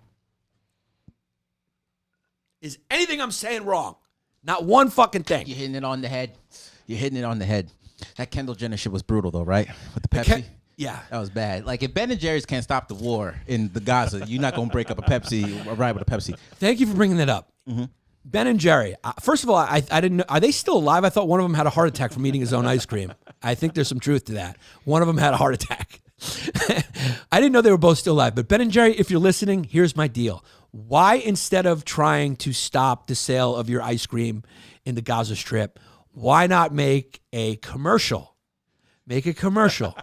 Is anything I'm saying wrong? Not one fucking thing. You're hitting it on the head. You're hitting it on the head. That Kendall Jenner shit was brutal, though, right? With the Pepsi. Yeah. That was bad. Like, if Ben and Jerry's can't stop the war in the Gaza, you're not going to break up a Pepsi or ride with a Pepsi. Thank you for bringing that up. Ben and Jerry. First of all, I didn't know. Are they still alive? I thought one of them had a heart attack from eating his own ice cream. I think there's some truth to that. One of them had a heart attack. I didn't know they were both still alive. But Ben and Jerry, if you're listening, here's my deal. Why, instead of trying to stop the sale of your ice cream in the Gaza Strip, why not make a commercial? Make a commercial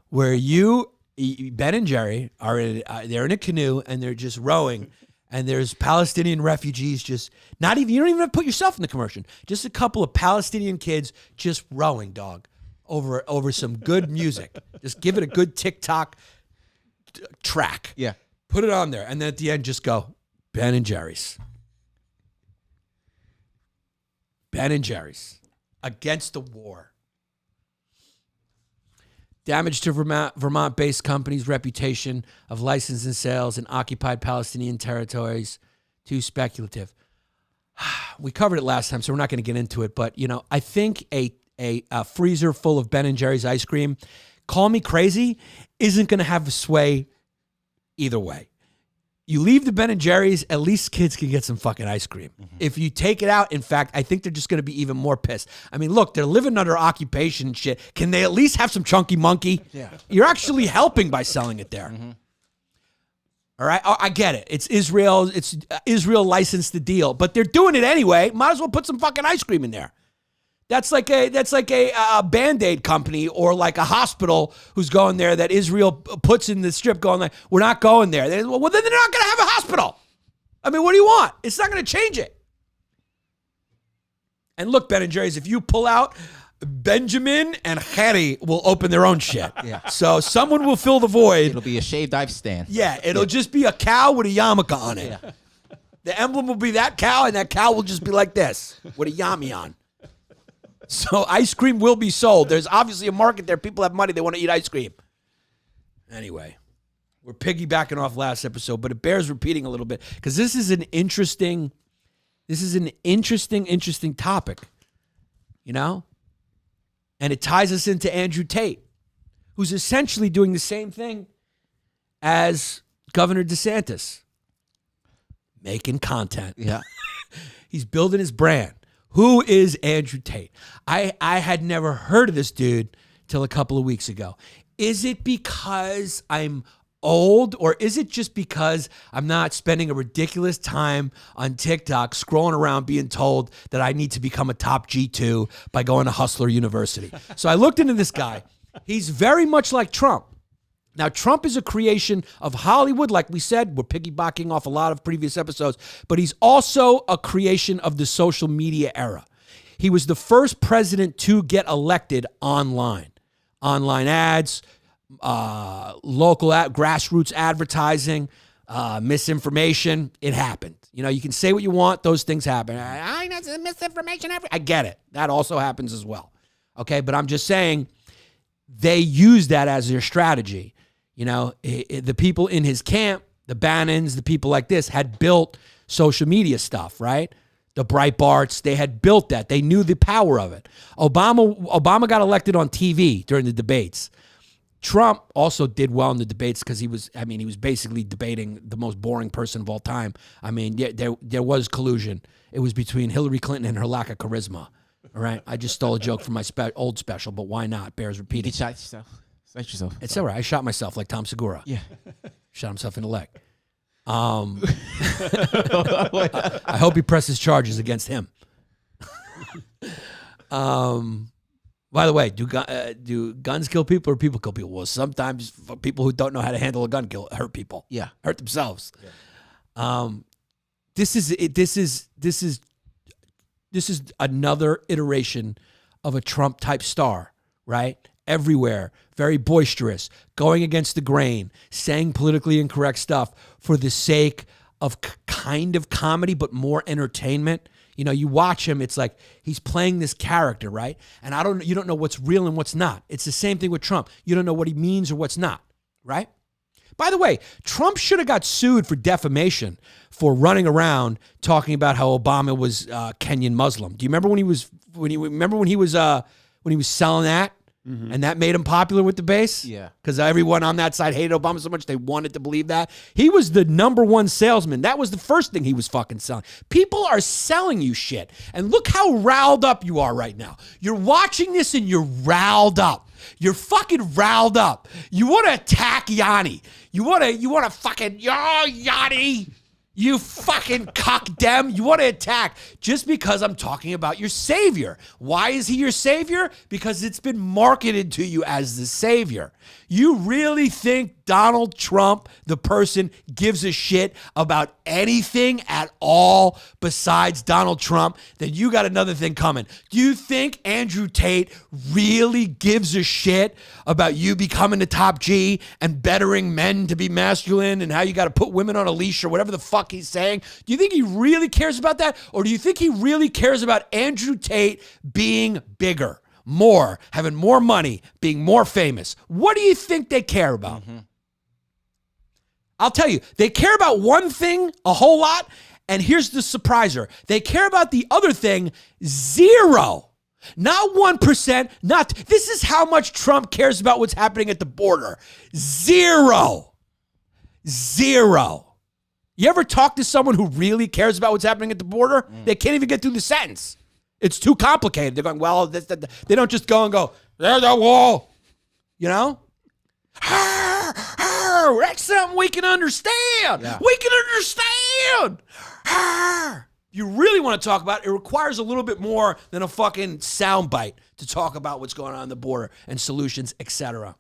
where Ben and Jerry, they're in a canoe and they're just rowing, and there's Palestinian refugees you don't even have to put yourself in the commercial. Just a couple of Palestinian kids just rowing, dog, over some good music. Just give it a good TikTok track. Yeah. Put it on there, and then at the end, just go, Ben and Jerry's. Ben and Jerry's. Against the war. Damage to Vermont-based company's reputation of licensing sales in occupied Palestinian territories Too speculative. We covered it last time, so we're not going to get into it. But, I think a freezer full of Ben & Jerry's ice cream, call me crazy, isn't going to have a sway either way. You leave the Ben & Jerry's, at least kids can get some fucking ice cream. Mm-hmm. If you take it out, in fact, I think they're just going to be even more pissed. I mean, look, they're living under occupation and shit. Can they at least have some Chunky Monkey? Yeah. You're actually helping by selling it there. Mm-hmm. All right, I get it. It's Israel. It's Israel licensed the deal, but they're doing it anyway. Might as well put some fucking ice cream in there. That's like a Band-Aid company or like a hospital who's going there that Israel puts in the strip, going like, we're not going there. Well, then they're not going to have a hospital. I mean, what do you want? It's not going to change it. And look, Ben & Jerry's, if you pull out, Benjamin and Harry will open their own shit. Yeah. So someone will fill the void. It'll be a shaved ice stand. Yeah, it'll just be a cow with a yarmulke on it. Yeah. The emblem will be that cow, and that cow will just be like this with a yami on. So ice cream will be sold. There's obviously a market there. People have money. They want to eat ice cream. Anyway, we're piggybacking off last episode, but it bears repeating a little bit because this is an interesting topic, And it ties us into Andrew Tate, who's essentially doing the same thing as Governor Desantis, making content. Yeah. He's building his brand. Who is Andrew Tate? I had never heard of this dude till a couple of weeks ago. Is it because I'm old, or is it just because I'm not spending a ridiculous time on TikTok scrolling around being told that I need to become a top G2 by going to Hustler University? So I looked into this guy. He's very much like Trump. Now, Trump is a creation of Hollywood, like we said. We're piggybacking off a lot of previous episodes, but he's also a creation of the social media era. He was the first president to get elected online. Online ads, local grassroots advertising, misinformation. It happened. You can say what you want. Those things happen. I know misinformation. I get it. That also happens as well. Okay, but I'm just saying they use that as their strategy. The people in his camp, the Bannons, the people like this had built social media stuff, right? The Breitbarts, they had built that. They knew the power of it. Obama got elected on TV during the debates. Trump also did well in the debates because he was basically debating the most boring person of all time. I mean, there was collusion. It was between Hillary Clinton and her lack of charisma. All right? I just stole a joke from my old special, but why not? Bears repeating. You shot yourself. It's all right. I shot myself like Tom Segura. Yeah. Shot himself in the leg. I hope he presses charges against him. By the way, do guns kill people or people kill people? Well, sometimes people who don't know how to handle a gun hurt people. Yeah, hurt themselves. Yeah. This is another iteration of a Trump type star, right? Everywhere, very boisterous, going against the grain, saying politically incorrect stuff for the sake of kind of comedy, but more entertainment. You watch him, it's like he's playing this character, right? And you don't know what's real and what's not. It's the same thing with Trump. You don't know what he means or what's not, right? By the way, Trump should have got sued for defamation for running around talking about how Obama was Kenyan Muslim. Do you remember when he was selling that? Mm-hmm. And that made him popular with the base? Yeah. Because everyone on that side hated Obama so much they wanted to believe that. He was the number one salesman. That was the first thing he was fucking selling. People are selling you shit. And look how riled up you are right now. You're watching this and you're riled up. You're fucking riled up. You want to attack Yanni. You want to fucking, Yanni. You fucking cockdem. You want to attack just because I'm talking about your savior. Why is he your savior? Because it's been marketed to you as the savior. You really think Donald Trump, the person, gives a shit about anything at all besides Donald Trump? Then you got another thing coming. Do you think Andrew Tate really gives a shit about you becoming the top G and bettering men to be masculine and how you got to put women on a leash or whatever the fuck he's saying? Do you think he really cares about that? Or do you think he really cares about Andrew Tate being bigger, more, having more money, being more famous? What do you think they care about? Mm-hmm. I'll tell you, they care about one thing a whole lot, And here's the surpriser. They care about the other thing, 0. Not 1%, this is how much Trump cares about what's happening at the border. 0. You ever talk to someone who really cares about what's happening at the border? They can't even get through the sentence. It's too complicated. They're going, well, they don't just go and go, there's a wall. You know? That's something we can understand. Yeah. We can understand. You really want to talk about it, it requires a little bit more than a fucking soundbite to talk about what's going on the border and solutions, etc.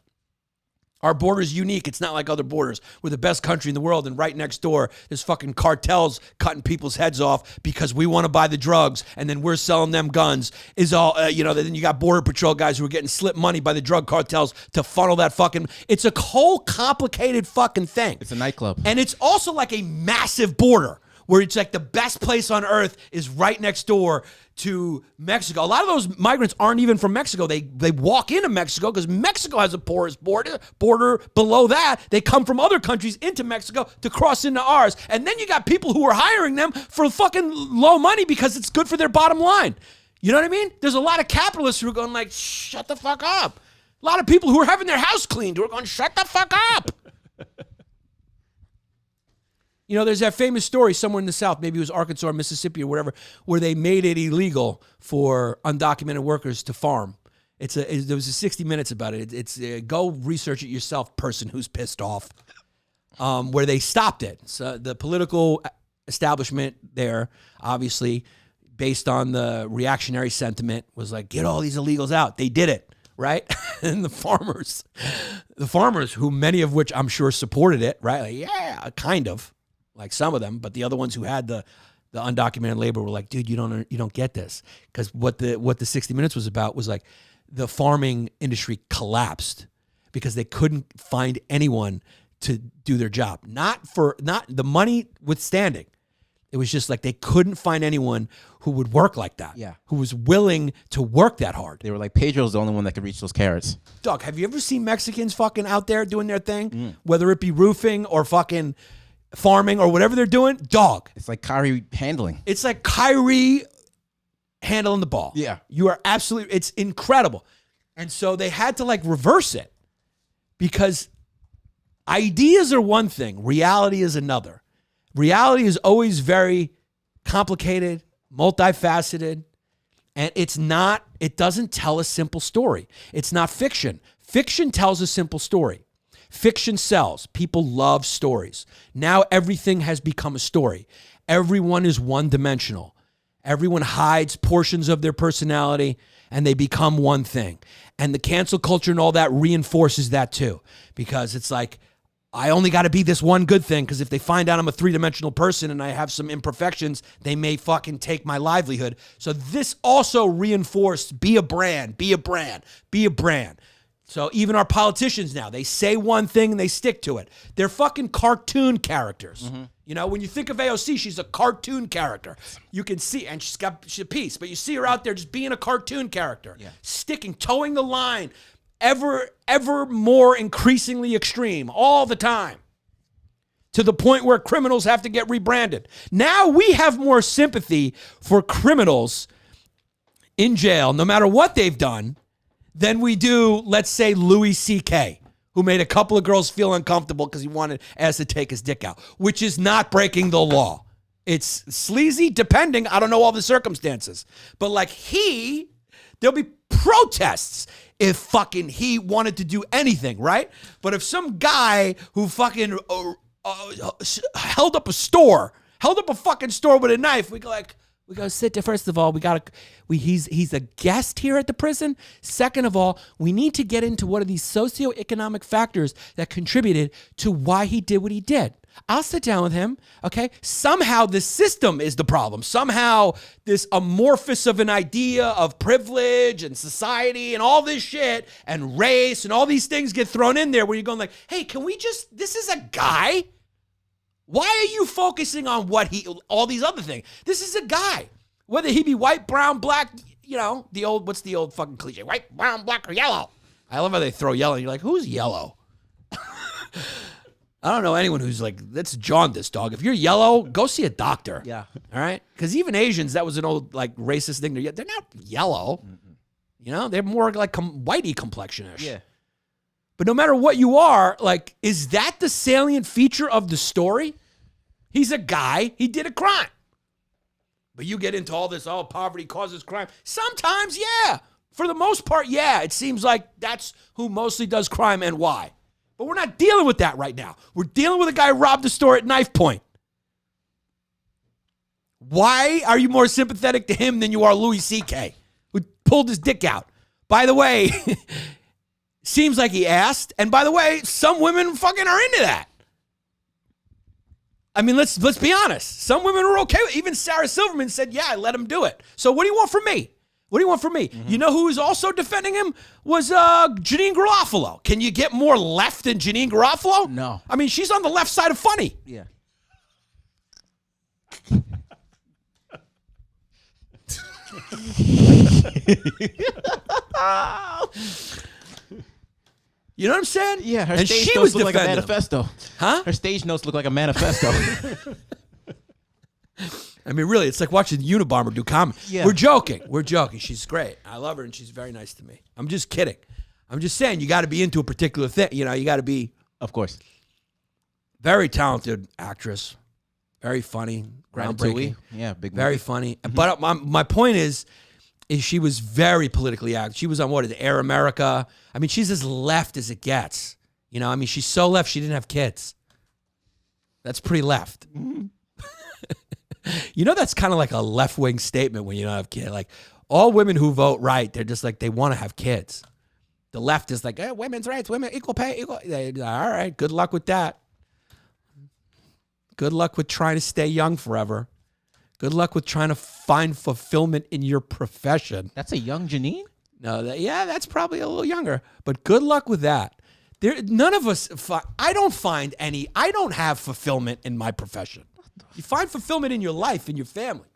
Our border is unique. It's not like other borders. We're the best country in the world, and right next door, there's fucking cartels cutting people's heads off because we want to buy the drugs, and then we're selling them guns. Is all then you got border patrol guys who are getting slipped money by the drug cartels to funnel that fucking. It's a whole complicated fucking thing. It's a nightclub, and it's also like a massive border where it's like the best place on earth is right next door to Mexico. A lot of those migrants aren't even from Mexico. They walk into Mexico because Mexico has a porous border below that. They come from other countries into Mexico to cross into ours. And then you got people who are hiring them for fucking low money because it's good for their bottom line. You know what I mean? There's a lot of capitalists who are going like, shut the fuck up. A lot of people who are having their house cleaned who are going, shut the fuck up. You know, there's that famous story somewhere in the South, maybe it was Arkansas or Mississippi or whatever, where they made it illegal for undocumented workers to farm. There was a 60 Minutes about it. It's go research it yourself, person who's pissed off, where they stopped it. So the political establishment there, obviously, based on the reactionary sentiment, was like, get all these illegals out. They did it, right? And the farmers, who many of which I'm sure supported it, right? Like, yeah, kind of. Like some of them, but the other ones who had the undocumented labor were like, dude, you don't get this. Because what the 60 Minutes was about was like the farming industry collapsed because they couldn't find anyone to do their job. Not the money withstanding. It was just like they couldn't find anyone who would work like that. Yeah. Who was willing to work that hard. They were like, Pedro's the only one that could reach those carrots. Doug, have you ever seen Mexicans fucking out there doing their thing? Whether it be roofing or fucking farming or whatever they're doing, dog. It's like Kyrie handling. It's like Kyrie handling the ball. Yeah. You are absolutely, it's incredible. And so they had to like reverse it because ideas are one thing, reality is another. Reality is always very complicated, multifaceted, and it doesn't tell a simple story. It's not fiction. Fiction tells a simple story. Fiction sells. People love stories. Now everything has become a story. Everyone is one-dimensional. Everyone hides portions of their personality and they become one thing. And the cancel culture and all that reinforces that too. Because it's like, I only got to be this one good thing because if they find out I'm a three-dimensional person and I have some imperfections, they may fucking take my livelihood. So this also reinforced, be a brand, be a brand, be a brand. So even our politicians now, they say one thing and they stick to it. They're fucking cartoon characters. Mm-hmm. You know, when you think of AOC, she's a cartoon character. You can see, and she's a piece, but you see her out there just being a cartoon character, sticking, towing the line, ever more increasingly extreme all the time, to the point where criminals have to get rebranded. Now we have more sympathy for criminals in jail, no matter what they've done, than we do, let's say, Louis C.K., who made a couple of girls feel uncomfortable because he wanted us to take his dick out, which is not breaking the law. It's sleazy, depending. I don't know all the circumstances. But like there'll be protests if fucking he wanted to do anything, right? But if some guy who fucking held up a fucking store with a knife, we gotta sit there. First of all, he's a guest here at the prison. Second of all, we need to get into what are these socioeconomic factors that contributed to why he did what he did. I'll sit down with him, okay? Somehow the system is the problem. Somehow this amorphous of an idea of privilege and society and all this shit and race and all these things get thrown in there where you're going like, hey, this is a guy. Why are you focusing on all these other things? This is a guy. Whether he be white, brown, black, what's the old fucking cliche? White, brown, black, or yellow. I love how they throw yellow. You're like, who's yellow? I don't know anyone who's like, that's jaundice, dog. If you're yellow, go see a doctor. Yeah. All right? Because even Asians, that was an old like racist thing. They're not yellow. You know, they're more like whitey complexion-ish. Yeah. But no matter what you are, like, is that the salient feature of the story? He's a guy. He did a crime. But you get into all this, poverty causes crime. Sometimes, yeah. For the most part, yeah. It seems like that's who mostly does crime and why. But we're not dealing with that right now. We're dealing with a guy who robbed a store at knife point. Why are you more sympathetic to him than you are Louis C.K., who pulled his dick out? By the way, seems like he asked. And by the way, some women fucking are into that. I mean, let's be honest. Some women are okay with it. Even Sarah Silverman said, yeah, I let him do it. So what do you want from me? What do you want from me? You know who was also defending him was Janine Garofalo. Can you get more left than Janine Garofalo? No. I mean, she's on the left side of funny. Yeah. You know what I'm saying? Yeah, her and stage she notes was look like a defending him. manifesto. Huh? Her stage notes look like a manifesto. I mean, really, it's like watching the Unabomber do comedy. Yeah. We're joking. We're joking. She's great. I love her, and she's very nice to me. I'm just kidding. I'm just saying you got to be into a particular thing. You know, you got to be Of course. very talented actress, very funny, groundbreaking, Ratatouille. Yeah, big very movie. funny. But my point is she was very politically active. She was on what, Air America. I mean, she's as left as it gets. You know, I mean, she's so left she didn't have kids. That's pretty left. You know, that's kind of like a left-wing statement when you don't have kids. Like, all women who vote right, they're just like, they want to have kids. The left is like, women's rights, women, equal pay, equal. All right, good luck with that. Good luck with trying to stay young forever. Good luck with trying to find fulfillment in your profession. That's a young Janine? No, that's probably a little younger. But good luck with that. None of us, I don't have fulfillment in my profession. You find fulfillment in your life, in your family.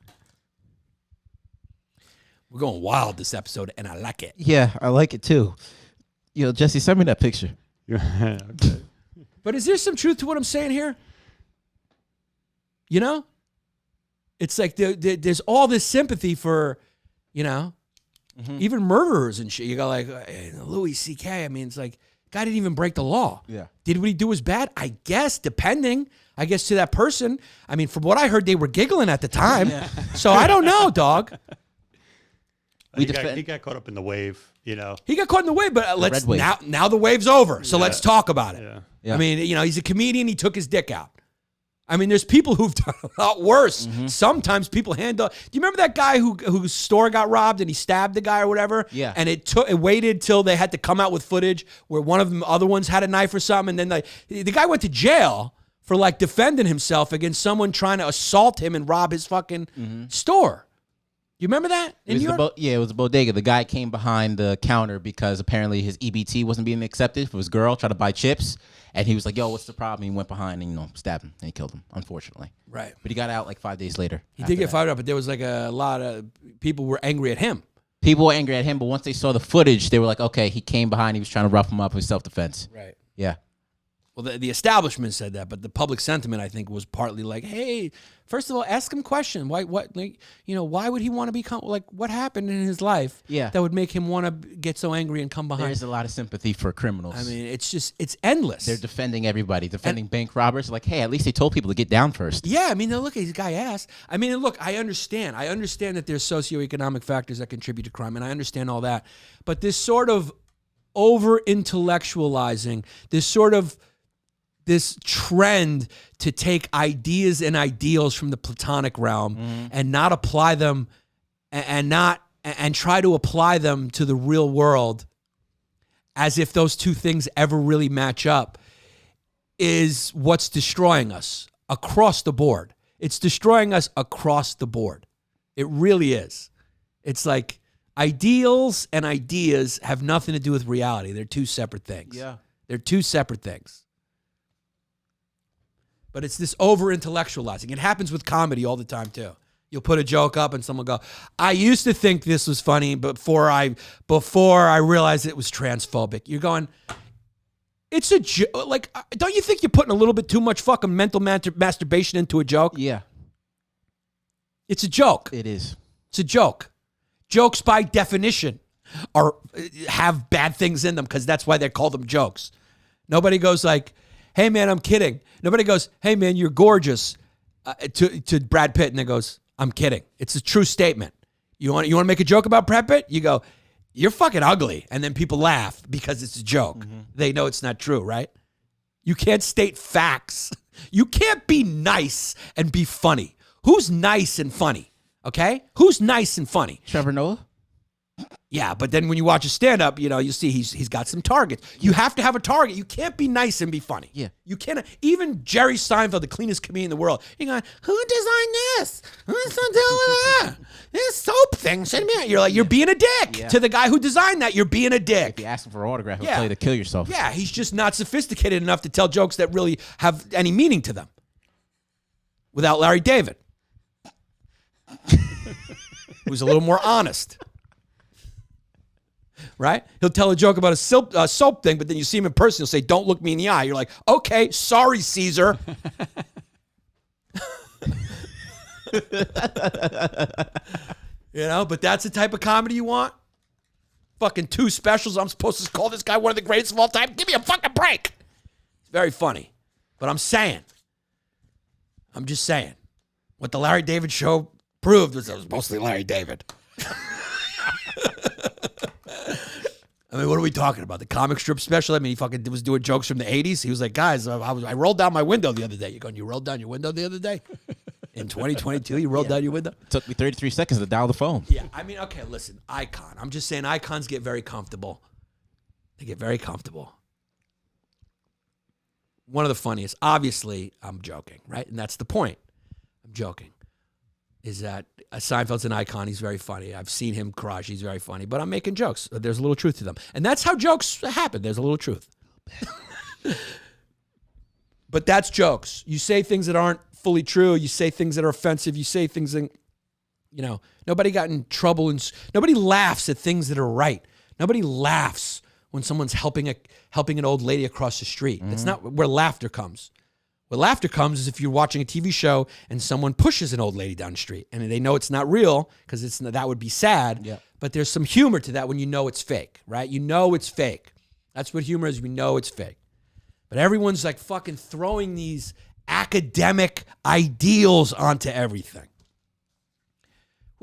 We're going wild this episode, and I like it. Yeah, I like it too. Yo, Jesse, send me that picture. Okay. But is there some truth to what I'm saying here? You know? It's like there's all this sympathy for, you know, even murderers and shit. You go like, Louis C.K., I mean, it's like, guy didn't even break the law. Yeah. Did what he do was bad? I guess, depending. I guess to that person. I mean, from what I heard, they were giggling at the time. So I don't know, dog. He got caught up in the wave, you know. He got caught in the wave, but let's red wave. now the wave's over. So let's talk about it. Yeah. Yeah. I mean, you know, he's a comedian. He took his dick out. I mean, there's people who've done a lot worse. Sometimes people handle. Do you remember that guy whose store got robbed and he stabbed the guy or whatever? Yeah. And it waited till they had to come out with footage where one of the other ones had a knife or something, and then the guy went to jail for like defending himself against someone trying to assault him and rob his fucking store. You remember that in New York? It was a bodega. The guy came behind the counter because apparently his EBT wasn't being accepted for his girl, tried to buy chips. And he was like, yo, what's the problem? He went behind and, stabbed him. And he killed him, unfortunately. Right. But he got out like 5 days later. He did get fired up, but there was like a lot of people were angry at him. People were angry at him, but once they saw the footage, they were like, okay, he came behind. He was trying to rough him up with self-defense. Right. Yeah. Well, the establishment said that, but the public sentiment, I think, was partly like, "Hey, first of all, ask him a question. Why? What? Like, why would he want to become like? What happened in his life? Yeah. That would make him want to get so angry and come behind." There's a lot of sympathy for criminals. I mean, it's endless. They're defending everybody, defending bank robbers. Like, hey, at least they told people to get down first. Yeah, I mean, look, this guy asked. I mean, look, I understand. I understand that there's socioeconomic factors that contribute to crime, and I understand all that. But this sort of over-intellectualizing, this trend to take ideas and ideals from the Platonic realm and not apply them and try to apply them to the real world as if those two things ever really match up is what's destroying us across the board. It's destroying us across the board. It really is. It's like ideals and ideas have nothing to do with reality. They're two separate things. Yeah. They're two separate things. But it's this over-intellectualizing. It happens with comedy all the time, too. You'll put a joke up and someone will go, I used to think this was funny before I realized it was transphobic. You're going, It's a joke. Like, don't you think you're putting a little bit too much fucking mental masturbation into a joke? Yeah, It's a joke. it is. It's a joke. Jokes, by definition, have bad things in them because that's why they call them jokes. Nobody goes like, "Hey man, I'm kidding." Nobody goes, "Hey man, you're gorgeous," to Brad Pitt, and then goes, "I'm kidding." It's a true statement. You want to make a joke about Brad Pitt? You go, "You're fucking ugly," and then people laugh because it's a joke. Mm-hmm. They know it's not true, right? You can't state facts. You can't be nice and be funny. Who's nice and funny? Okay, who's nice and funny? Trevor Noah. Yeah, but then when you watch a stand-up, you see he's got some targets. You have to have a target. You can't be nice and be funny. Yeah. You cannot. Even Jerry Seinfeld, the cleanest comedian in the world, you're going, who designed this? This soap thing shouldn't be. You're like, you're being a dick. Yeah. To the guy who designed that, you're being a If dick. you ask him for an autograph, he'll Yeah. tell you to kill yourself. Yeah, he's just not sophisticated enough to tell jokes that really have any meaning to them. Without Larry David, who's a little more honest. Right? He'll tell a joke about a soap thing, but then you see him in person, he'll say, "Don't look me in the eye." You're like, "Okay, sorry, Caesar." But that's the type of comedy you want? Fucking 2 specials. I'm supposed to call this guy one of the greatest of all time? Give me a fucking break. It's very funny. But I'm just saying. What the Larry David show proved was it was mostly Larry David. I mean, what are we talking about? The comic strip special? I mean, he fucking was doing jokes from the 80s. He was like, "Guys, I rolled down my window the other day." You going, "You rolled down your window the other day?" In 2022, you rolled down your window? It took me 33 seconds to dial the phone. Yeah, I mean, okay, listen, icon. I'm just saying icons get very comfortable. They get very comfortable. One of the funniest, obviously, I'm joking, right? And that's the point. I'm joking. Is that Seinfeld's an icon. He's very funny. I've seen him crush. He's very funny. But I'm making jokes. There's a little truth to them. And that's how jokes happen. There's a little truth. But that's jokes. You say things that aren't fully true. You say things that are offensive. You say things that, nobody got in trouble. And nobody laughs at things that are right. Nobody laughs when someone's helping an old lady across the street. It's not where laughter comes. Where laughter comes is if you're watching a TV show and someone pushes an old lady down the street and they know it's not real because that would be sad. Yeah. But there's some humor to that when you know it's fake, right? You know it's fake. That's what humor is. We know it's fake. But everyone's like fucking throwing these academic ideals onto everything.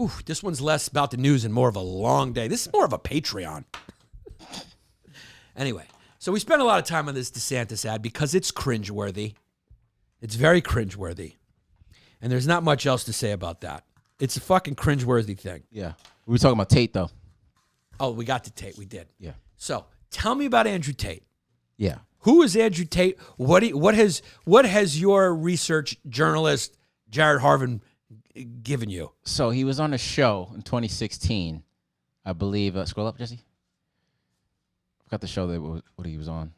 Ooh, this one's less about the news and more of a long day. This is more of a Patreon. Anyway, so we spent a lot of time on this Desantis ad because it's cringeworthy. It's very cringeworthy. And there's not much else to say about that. It's a fucking cringeworthy thing. Yeah. We were talking about Tate, though. Oh, we got to Tate. We did. Yeah. So tell me about Andrew Tate. Yeah. Who is Andrew Tate? What has your research journalist, Jared Harvin, given you? So he was on a show in 2016, I believe. Scroll up, Jesse. I forgot the show what he was on.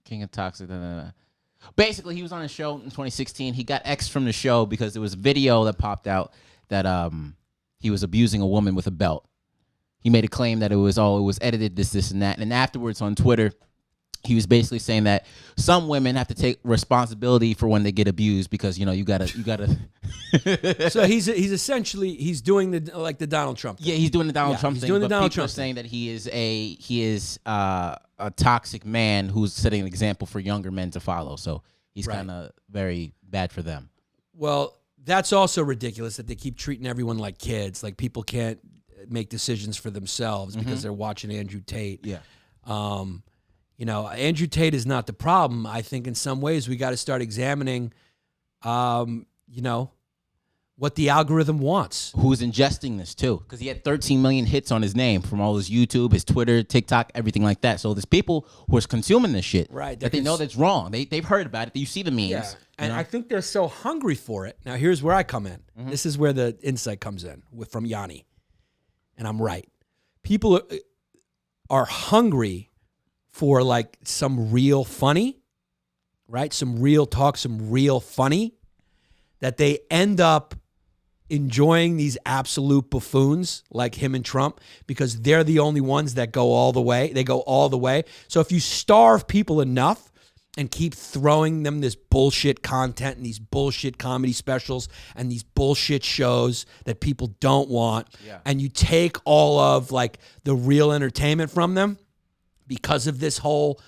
King of Toxic. Basically, he was on a show in 2016. He got X'd from the show because there was a video that popped out that he was abusing a woman with a belt. He made a claim that it was edited, this, and that. And afterwards on Twitter, he was basically saying that some women have to take responsibility for when they get abused because, you gotta. So he's essentially doing the Donald Trump thing. Yeah, he's doing the Donald Trump he's thing. doing the but Donald people Trump are saying that he is a toxic man who's setting an example for younger men to follow. So he's kind of very bad for them. Well, that's also ridiculous that they keep treating everyone like kids. Like people can't make decisions for themselves because they're watching Andrew Tate. Yeah. Andrew Tate is not the problem. I think in some ways we got to start examining, what the algorithm wants. Who's ingesting this too? Because he had 13 million hits on his name from all his YouTube, his Twitter, TikTok, everything like that. So there's people who are consuming this shit, Right, That they know that's wrong. They've heard about it. You see the memes. Yeah. And I think they're so hungry for it. Now, here's where I come in. This is where the insight comes in from Yanni. And I'm right. People are hungry for like some real funny, right? Some real talk, some real funny, that they end up enjoying these absolute buffoons like him and Trump because they're the only ones that go all the way. They go all the way. So if you starve people enough and keep throwing them this bullshit content and these bullshit comedy specials and these bullshit shows that people don't want, and you take all of like the real entertainment from them because of this whole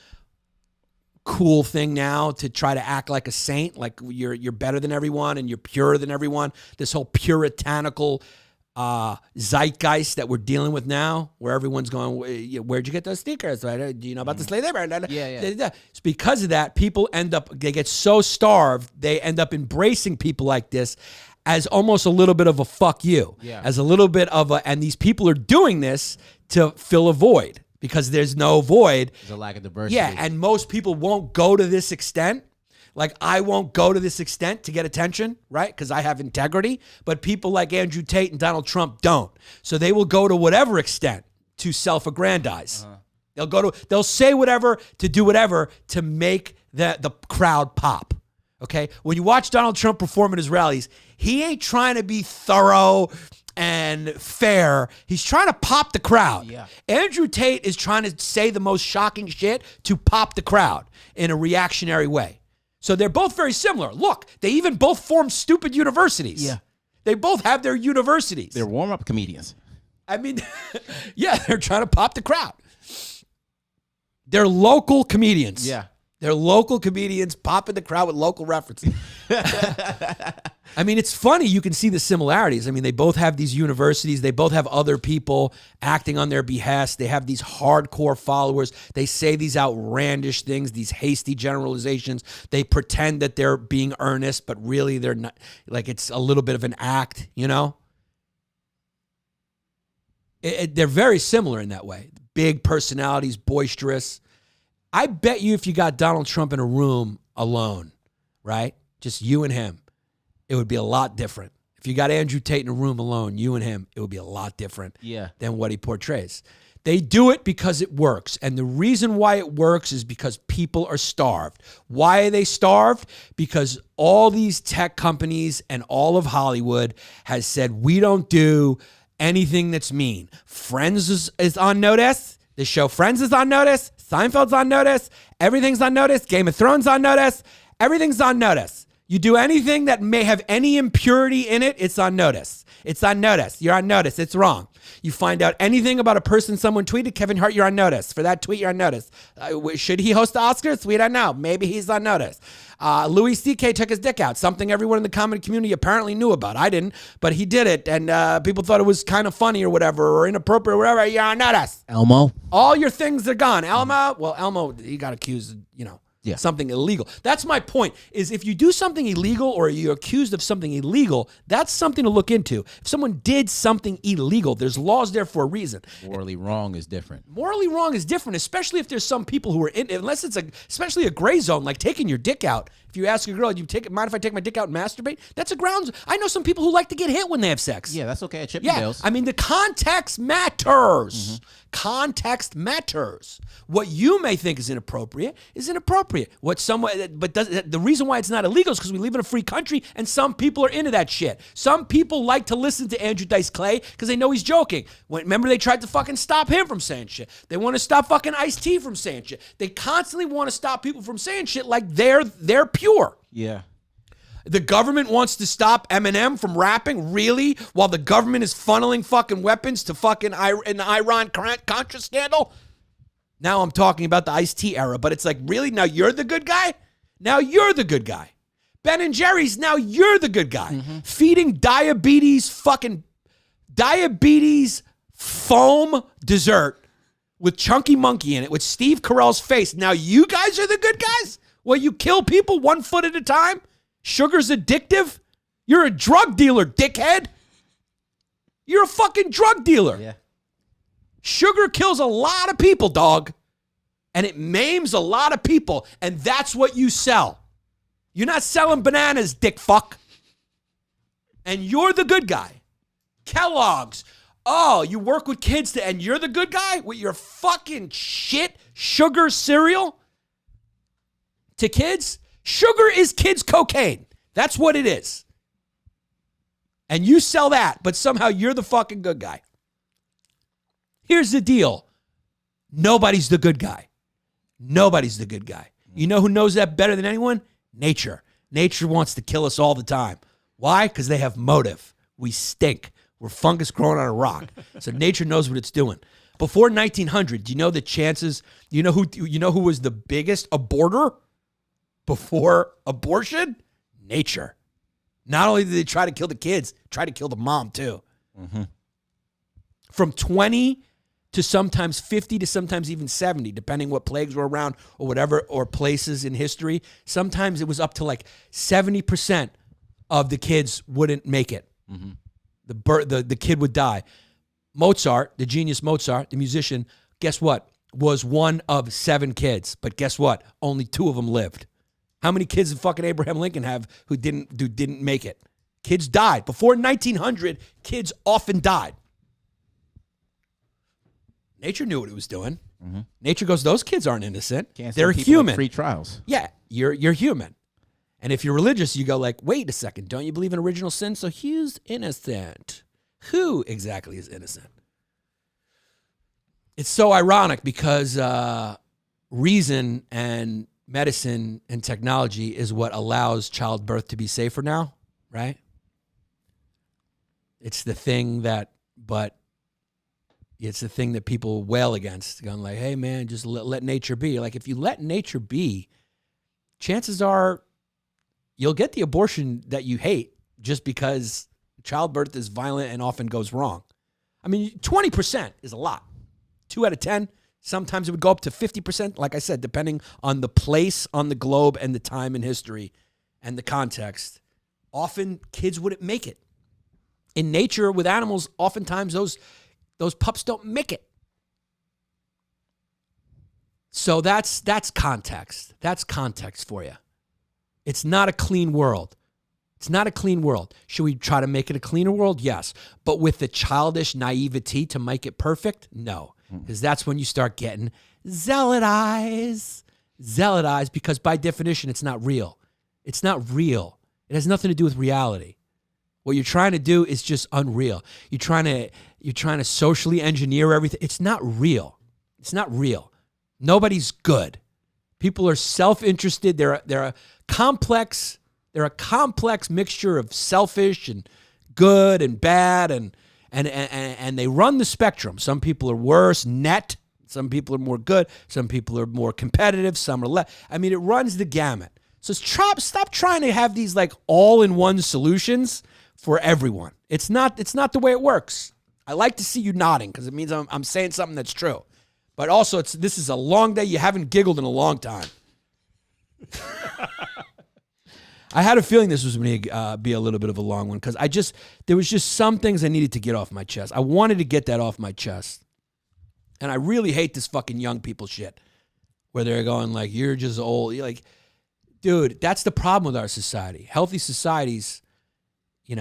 cool thing now to try to act like a saint, like you're better than everyone and you're purer than everyone. This whole puritanical zeitgeist that we're dealing with now, where everyone's going, where'd you get those sneakers? Right? Do you know about the slave labor? Yeah. It's because of that, people they get so starved, they end up embracing people like this as almost a little bit of a fuck you, as a little bit of and these people are doing this to fill a void. Because there's no void. There's a lack of diversity. Yeah, and most people won't go to this extent. Like, I won't go to this extent to get attention, right? Because I have integrity. But people like Andrew Tate and Donald Trump don't. So they will go to whatever extent to self-aggrandize. They'll say whatever to do whatever to make the crowd pop. Okay? When you watch Donald Trump perform at his rallies, he ain't trying to be thorough and fair. He's trying to pop the crowd. Yeah. Andrew Tate is trying to say the most shocking shit to pop the crowd in a reactionary way. So they're both very similar. Look, they even both form stupid universities. Yeah. They both have their universities. They're warm-up comedians. I mean, yeah, they're trying to pop the crowd. They're local comedians. Yeah. They're local comedians popping the crowd with local references. I mean, it's funny. You can see the similarities. I mean, they both have these universities. They both have other people acting on their behest. They have these hardcore followers. They say these outlandish things, these hasty generalizations. They pretend that they're being earnest, but really they're not. Like, it's a little bit of an act, you know? They're very similar in that way. Big personalities, boisterous. I bet you if you got Donald Trump in a room alone, right? Just you and him, it would be a lot different. If you got Andrew Tate in a room alone, you and him, it would be a lot different than what he portrays. They do it because it works. And the reason why it works is because people are starved. Why are they starved? Because all these tech companies and all of Hollywood has said, we don't do anything that's mean. Friends is on notice. The show Friends is on notice. Seinfeld's on notice. Everything's on notice. Game of Thrones on notice. Everything's on notice. You do anything that may have any impurity in it, it's on notice. It's on notice. You're on notice. It's wrong. You find out anything about a person someone tweeted, Kevin Hart, you're on notice. For that tweet, you're on notice. Should he host the Oscars? We don't know. Maybe he's on notice. Louis C.K. took his dick out. Something everyone in the comedy community apparently knew about. I didn't, but he did it, and people thought it was kind of funny or whatever, or inappropriate or whatever. You're on notice. Elmo. All your things are gone. Elmo, he got accused, something illegal. That's my point, is if you do something illegal or you're accused of something illegal, that's something to look into. If someone did something illegal, there's laws there for a reason. Morally wrong is different. Morally wrong is different, especially if there's some people who are in, unless it's especially a gray zone, like taking your dick out. If you ask a girl, mind if I take my dick out and masturbate? That's a grounds. I know some people who like to get hit when they have sex. Yeah, that's okay at Chippendales. I mean, the context matters. Context matters. What you may think is inappropriate is inappropriate. The reason why it's not illegal is because we live in a free country and some people are into that shit. Some people like to listen to Andrew Dice Clay because they know he's joking. Remember, they tried to fucking stop him from saying shit. They want to stop fucking Ice-T from saying shit. They constantly want to stop people from saying shit like they're pure. Yeah. The government wants to stop Eminem from rapping, really? While the government is funneling fucking weapons to fucking in the Iran-Contra scandal? Now I'm talking about the Ice-T era, but it's like, really? Now you're the good guy? Now you're the good guy. Ben & Jerry's, now you're the good guy. Feeding diabetes foam dessert with Chunky Monkey in it, with Steve Carell's face. Now you guys are the good guys? Well, you kill people 1 foot at a time? Sugar's addictive? You're a drug dealer, dickhead. You're a fucking drug dealer. Yeah. Sugar kills a lot of people, dog. And it maims a lot of people. And that's what you sell. You're not selling bananas, dick fuck. And you're the good guy. Kellogg's. Oh, you work with kids and you're the good guy with your fucking shit sugar cereal to kids? Sugar is kids' cocaine. That's what it is. And you sell that, but somehow you're the fucking good guy. Here's the deal. Nobody's the good guy. Nobody's the good guy. You know who knows that better than anyone? Nature. Nature wants to kill us all the time. Why? Because they have motive. We stink. We're fungus growing on a rock. So nature knows what it's doing. Before 1900, do you know the chances? You know who was the biggest aborter before abortion? Nature. Not only did they try to kill the kids, try to kill the mom too. Mm-hmm. From 20 to sometimes 50 to sometimes even 70, depending what plagues were around or whatever, or places in history. Sometimes it was up to like 70% of the kids wouldn't make it. Mm-hmm. The kid would die. Mozart, the genius Mozart, the musician, guess what? Was one of 7 kids. But guess what? Only 2 of them lived. How many kids did fucking Abraham Lincoln have who didn't make it? Kids died. Before 1900, kids often died. Nature knew what it was doing. Mm-hmm. Nature goes, those kids aren't innocent. They're human. Free trials. Yeah, you're human. And if you're religious, you go like, wait a second, don't you believe in original sin? So who's innocent? Who exactly is innocent? It's so ironic because reason and medicine and technology is what allows childbirth to be safer now, right? It's the thing that people wail against, going like, hey, man, just let nature be. Like, if you let nature be, chances are you'll get the abortion that you hate just because childbirth is violent and often goes wrong. I mean, 20% is a lot. 2 out of 10. Sometimes it would go up to 50%, like I said, depending on the place on the globe and the time in history and the context. Often kids wouldn't make it. In nature, with animals, oftentimes those pups don't make it. So that's context. That's context for you. It's not a clean world. It's not a clean world. Should we try to make it a cleaner world? Yes. But with the childish naivety to make it perfect? No. Because that's when you start getting zealot eyes, because by definition, it's not real. It's not real. It has nothing to do with reality. What you're trying to do is just unreal. You're trying to socially engineer everything. It's not real. It's not real. Nobody's good. People are self-interested. They're a complex mixture of selfish and good and bad, and they run the spectrum. Some people are worse, net. Some people are more good. Some people are more competitive. Some are less. I mean, it runs the gamut. So stop trying to have these like all-in-one solutions for everyone. It's not the way it works. I like to see you nodding because it means I'm saying something that's true. But also, this is a long day. You haven't giggled in a long time. I had a feeling this was going to be a little bit of a long one because there was just some things I needed to get off my chest. I wanted to get that off my chest. And I really hate this fucking young people shit where they're going like, you're just old. You're like, dude, that's the problem with our society. Healthy societies, it's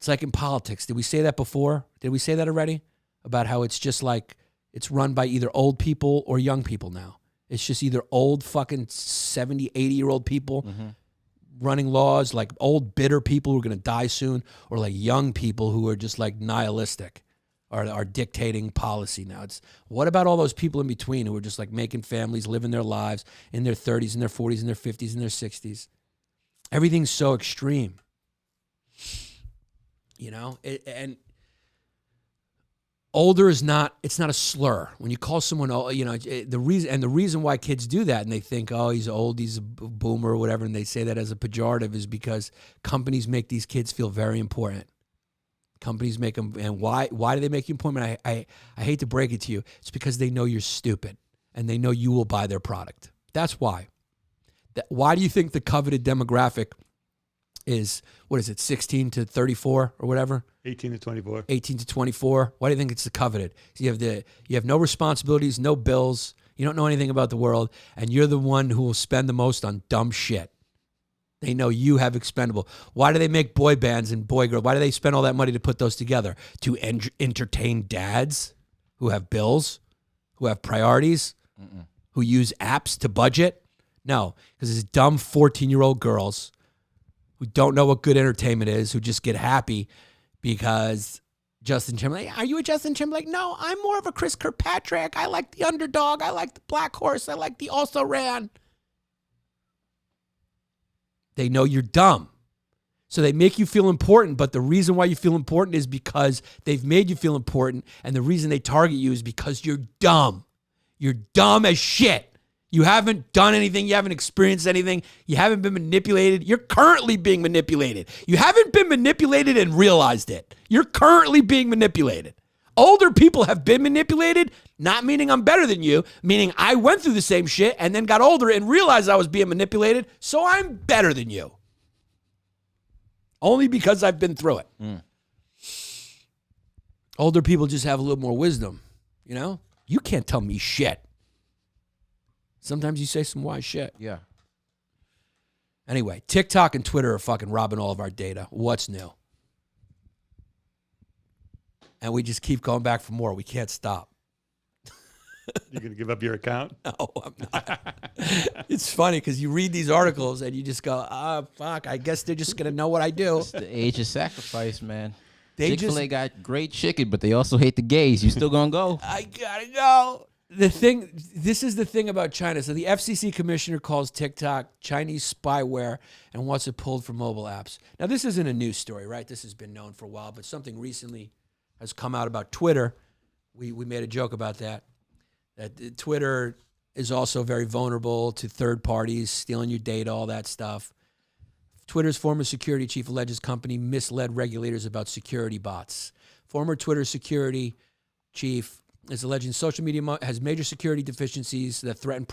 like in politics. Did we say that before? Did we say that already? About how it's just like it's run by either old people or young people now. It's just either old fucking 70, 80-year-old people running laws, like old bitter people who are going to die soon, or like young people who are just like nihilistic are dictating policy now. It's what about all those people in between who are just like making families, living their lives in their 30s and their 40s and their 50s and their 60s? Everything's so extreme. And older is not a slur. When you call someone old, the reason why kids do that and they think, oh, he's old, he's a boomer or whatever, and they say that as a pejorative is because companies make these kids feel very important. Companies make them, and why do they make you important? I hate to break it to you. It's because they know you're stupid and they know you will buy their product. That's why. Why do you think the coveted demographic is, 16 to 34 or whatever? 18 to 24. 18 to 24. Why do you think it's the coveted? So you have no responsibilities, no bills. You don't know anything about the world, and you're the one who will spend the most on dumb shit. They know you have expendable. Why do they make boy bands and boy girl? Why do they spend all that money to put those together? To entertain dads who have bills, who have priorities, who use apps to budget? No, because it's dumb 14-year-old girls who don't know what good entertainment is, who just get happy because Justin Timberlake. Are you a Justin Timberlake? No, I'm more of a Chris Kirkpatrick. I like the underdog. I like the black horse. I like the also ran. They know you're dumb. So they make you feel important, but the reason why you feel important is because they've made you feel important, and the reason they target you is because you're dumb. You're dumb as shit. You haven't done anything. You haven't experienced anything. You haven't been manipulated. You're currently being manipulated. You haven't been manipulated and realized it. You're currently being manipulated. Older people have been manipulated, not meaning I'm better than you, meaning I went through the same shit and then got older and realized I was being manipulated, so I'm better than you. Only because I've been through it. Older people just have a little more wisdom, you know? You can't tell me shit. Sometimes you say some wise shit. Yeah. Anyway, TikTok and Twitter are fucking robbing all of our data. What's new? And we just keep going back for more. We can't stop. You're going to give up your account? No, I'm not. It's funny because you read these articles and you just go, fuck, I guess they're just going to know what I do. It's the age of sacrifice, man. They Chick-fil-A got great chicken, but they also hate the gays. You still going to go? I got to go. This is the thing about China. So the FCC commissioner calls TikTok Chinese spyware and wants it pulled from mobile apps. Now, this isn't a news story, right? This has been known for a while, but something recently has come out about Twitter. We made a joke about that Twitter is also very vulnerable to third parties, stealing your data, all that stuff. Twitter's former security chief alleges company misled regulators about security bots. Former Twitter security chief is alleging social media has major security deficiencies that threaten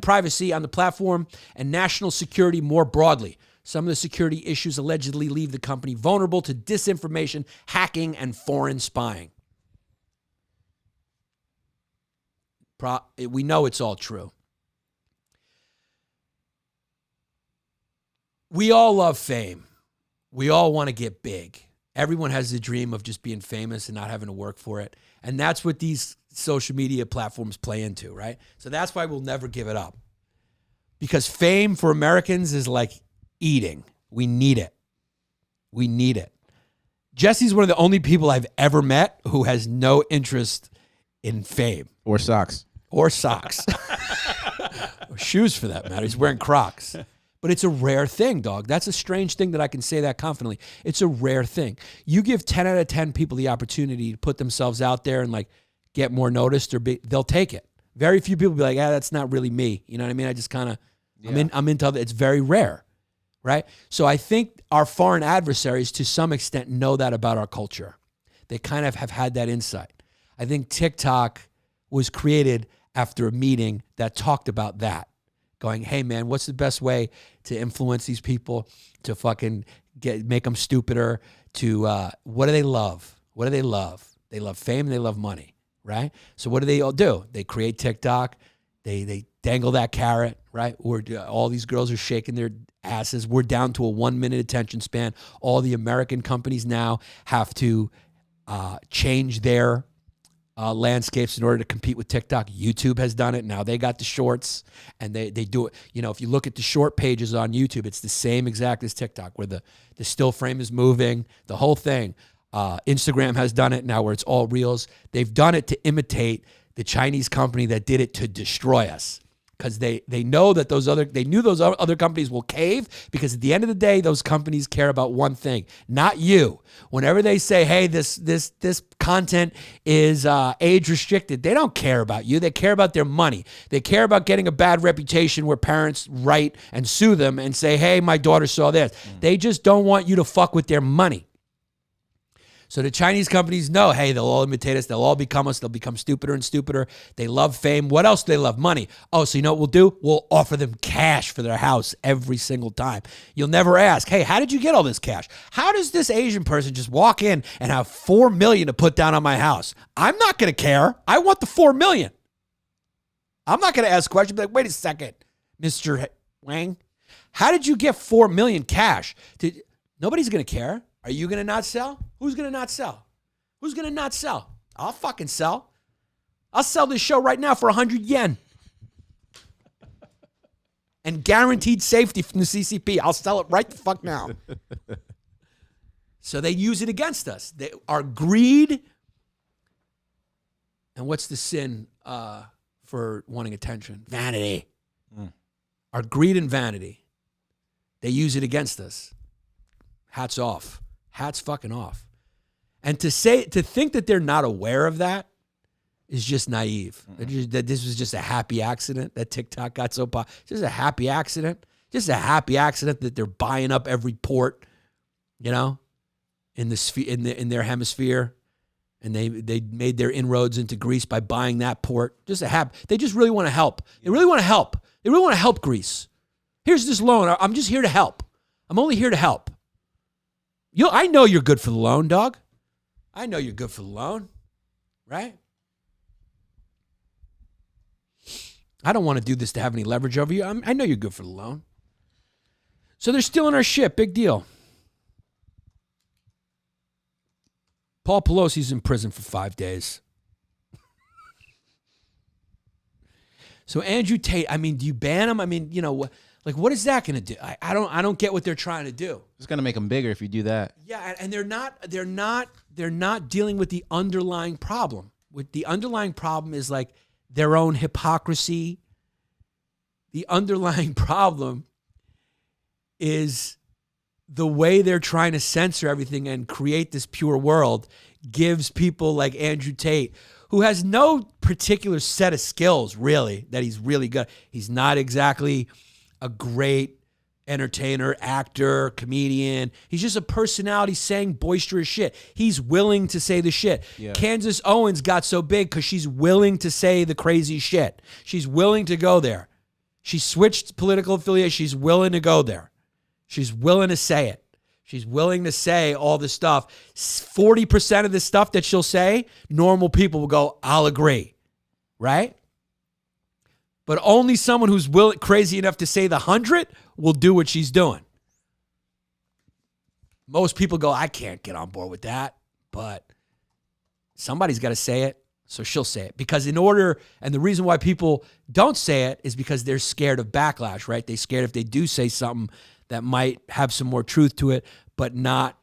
privacy on the platform and national security more broadly. Some of the security issues allegedly leave the company vulnerable to disinformation, hacking, and foreign spying. We know it's all true. We all love fame. We all want to get big. Everyone has the dream of just being famous and not having to work for it. And that's what these social media platforms play into, right? So that's why we'll never give it up. Because fame for Americans is like eating. We need it. We need it. Jesse's one of the only people I've ever met who has no interest in fame. Or socks. Or socks. Or shoes, for that matter. He's wearing Crocs. But it's a rare thing, dog. That's a strange thing that I can say that confidently. It's a rare thing. You give 10 out of 10 people the opportunity to put themselves out there and like get more noticed, they'll take it. Very few people be like, that's not really me. You know what I mean? I just kind of, I'm into other. It's very rare, right? So I think our foreign adversaries, to some extent, know that about our culture. They kind of have had that insight. I think TikTok was created after a meeting that talked about that. Going, hey, man, what's the best way to influence these people, to fucking make them stupider, to what do they love? What do they love? They love fame and they love money, right? So what do they all do? They create TikTok. They dangle that carrot, right? Or all these girls are shaking their asses. We're down to a 1 minute attention span. All the American companies now have to change their landscapes in order to compete with TikTok. YouTube has done it. Now they got the shorts and they do it. You know, if you look at the short pages on YouTube, it's the same exact as TikTok where the still frame is moving, the whole thing. Instagram has done it now where it's all reels. They've done it to imitate the Chinese company that did it to destroy us. Because they know that they knew those other companies will cave, because at the end of the day, those companies care about one thing, not you. Whenever they say, hey, this content is age restricted, they don't care about you. They care about their money. They care about getting a bad reputation where parents write and sue them and say, hey, my daughter saw this. They just don't want you to fuck with their money. So the Chinese companies know, hey, they'll all imitate us. They'll all become us. They'll become stupider and stupider. They love fame. What else do they love? Money. Oh, so you know what we'll do? We'll offer them cash for their house every single time. You'll never ask, hey, how did you get all this cash? How does this Asian person just walk in and have $4 million to put down on my house? I'm not going to care. I want the $4 million. I'm not going to ask questions. Like, wait a second, Mr. Wang. How did you get $4 million cash? Nobody's going to care. Are you going to not sell? Who's going to not sell? Who's going to not sell? I'll fucking sell. I'll sell this show right now for 100 yen. and guaranteed safety from the CCP. I'll sell it right the fuck now. So they use it against us. Our greed. And what's the sin for wanting attention? Vanity. Our greed and vanity. They use it against us. Hats off. Hats fucking off. And to think that they're not aware of that is just naive. That this was just a happy accident that TikTok got so popular. Just a happy accident. Just a happy accident that they're buying up every port, in their hemisphere, and they made their inroads into Greece by buying that port. They just really want to help. They really want to help. They really want to help Greece. Here's this loan. I'm just here to help. I'm only here to help. I know you're good for the loan, dog. I know you're good for the loan, right? I don't want to do this to have any leverage over you. I know you're good for the loan. So they're stealing our shit. Big deal. Paul Pelosi's in prison for 5 days. So Andrew Tate, do you ban him? What is that going to do? I don't get what they're trying to do. It's going to make them bigger if you do that. Yeah, and they're not dealing with the underlying problem. The underlying problem is like their own hypocrisy. The underlying problem is the way they're trying to censor everything and create this pure world gives people like Andrew Tate, who has no particular set of skills, really, that he's really good. He's not exactly a great entertainer, actor, comedian. He's just a personality saying boisterous shit. He's willing to say the shit. Yeah. Candace Owens got so big because she's willing to say the crazy shit. She's willing to go there. She switched political affiliation. She's willing to go there. She's willing to say it. She's willing to say all this stuff. 40% of the stuff that she'll say, normal people will go, I'll agree. Right? But only someone who's crazy enough to say the 100 will do what she's doing. Most people go, I can't get on board with that. But somebody's got to say it, so she'll say it. Because and the reason why people don't say it is because they're scared of backlash, right? They're scared if they do say something that might have some more truth to it, but not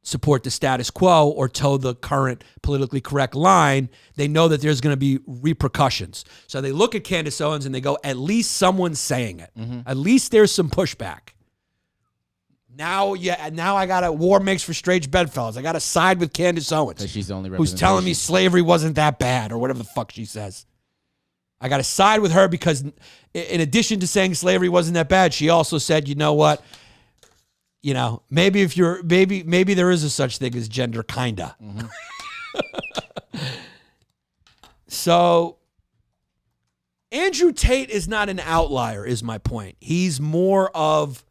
support the status quo or toe the current politically correct line, they know that there's going to be repercussions. So they look at Candace Owens and they go, at least someone's saying it. Mm-hmm. At least there's some pushback. Now I got a war makes for strange bedfellows. I got to side with Candace Owens. Because she's the only who's telling me slavery wasn't that bad or whatever the fuck she says. I got to side with her because in addition to saying slavery wasn't that bad, she also said, you know what? Maybe there is a such thing as gender kinda. Mm-hmm. So Andrew Tate is not an outlier, is my point. He's more of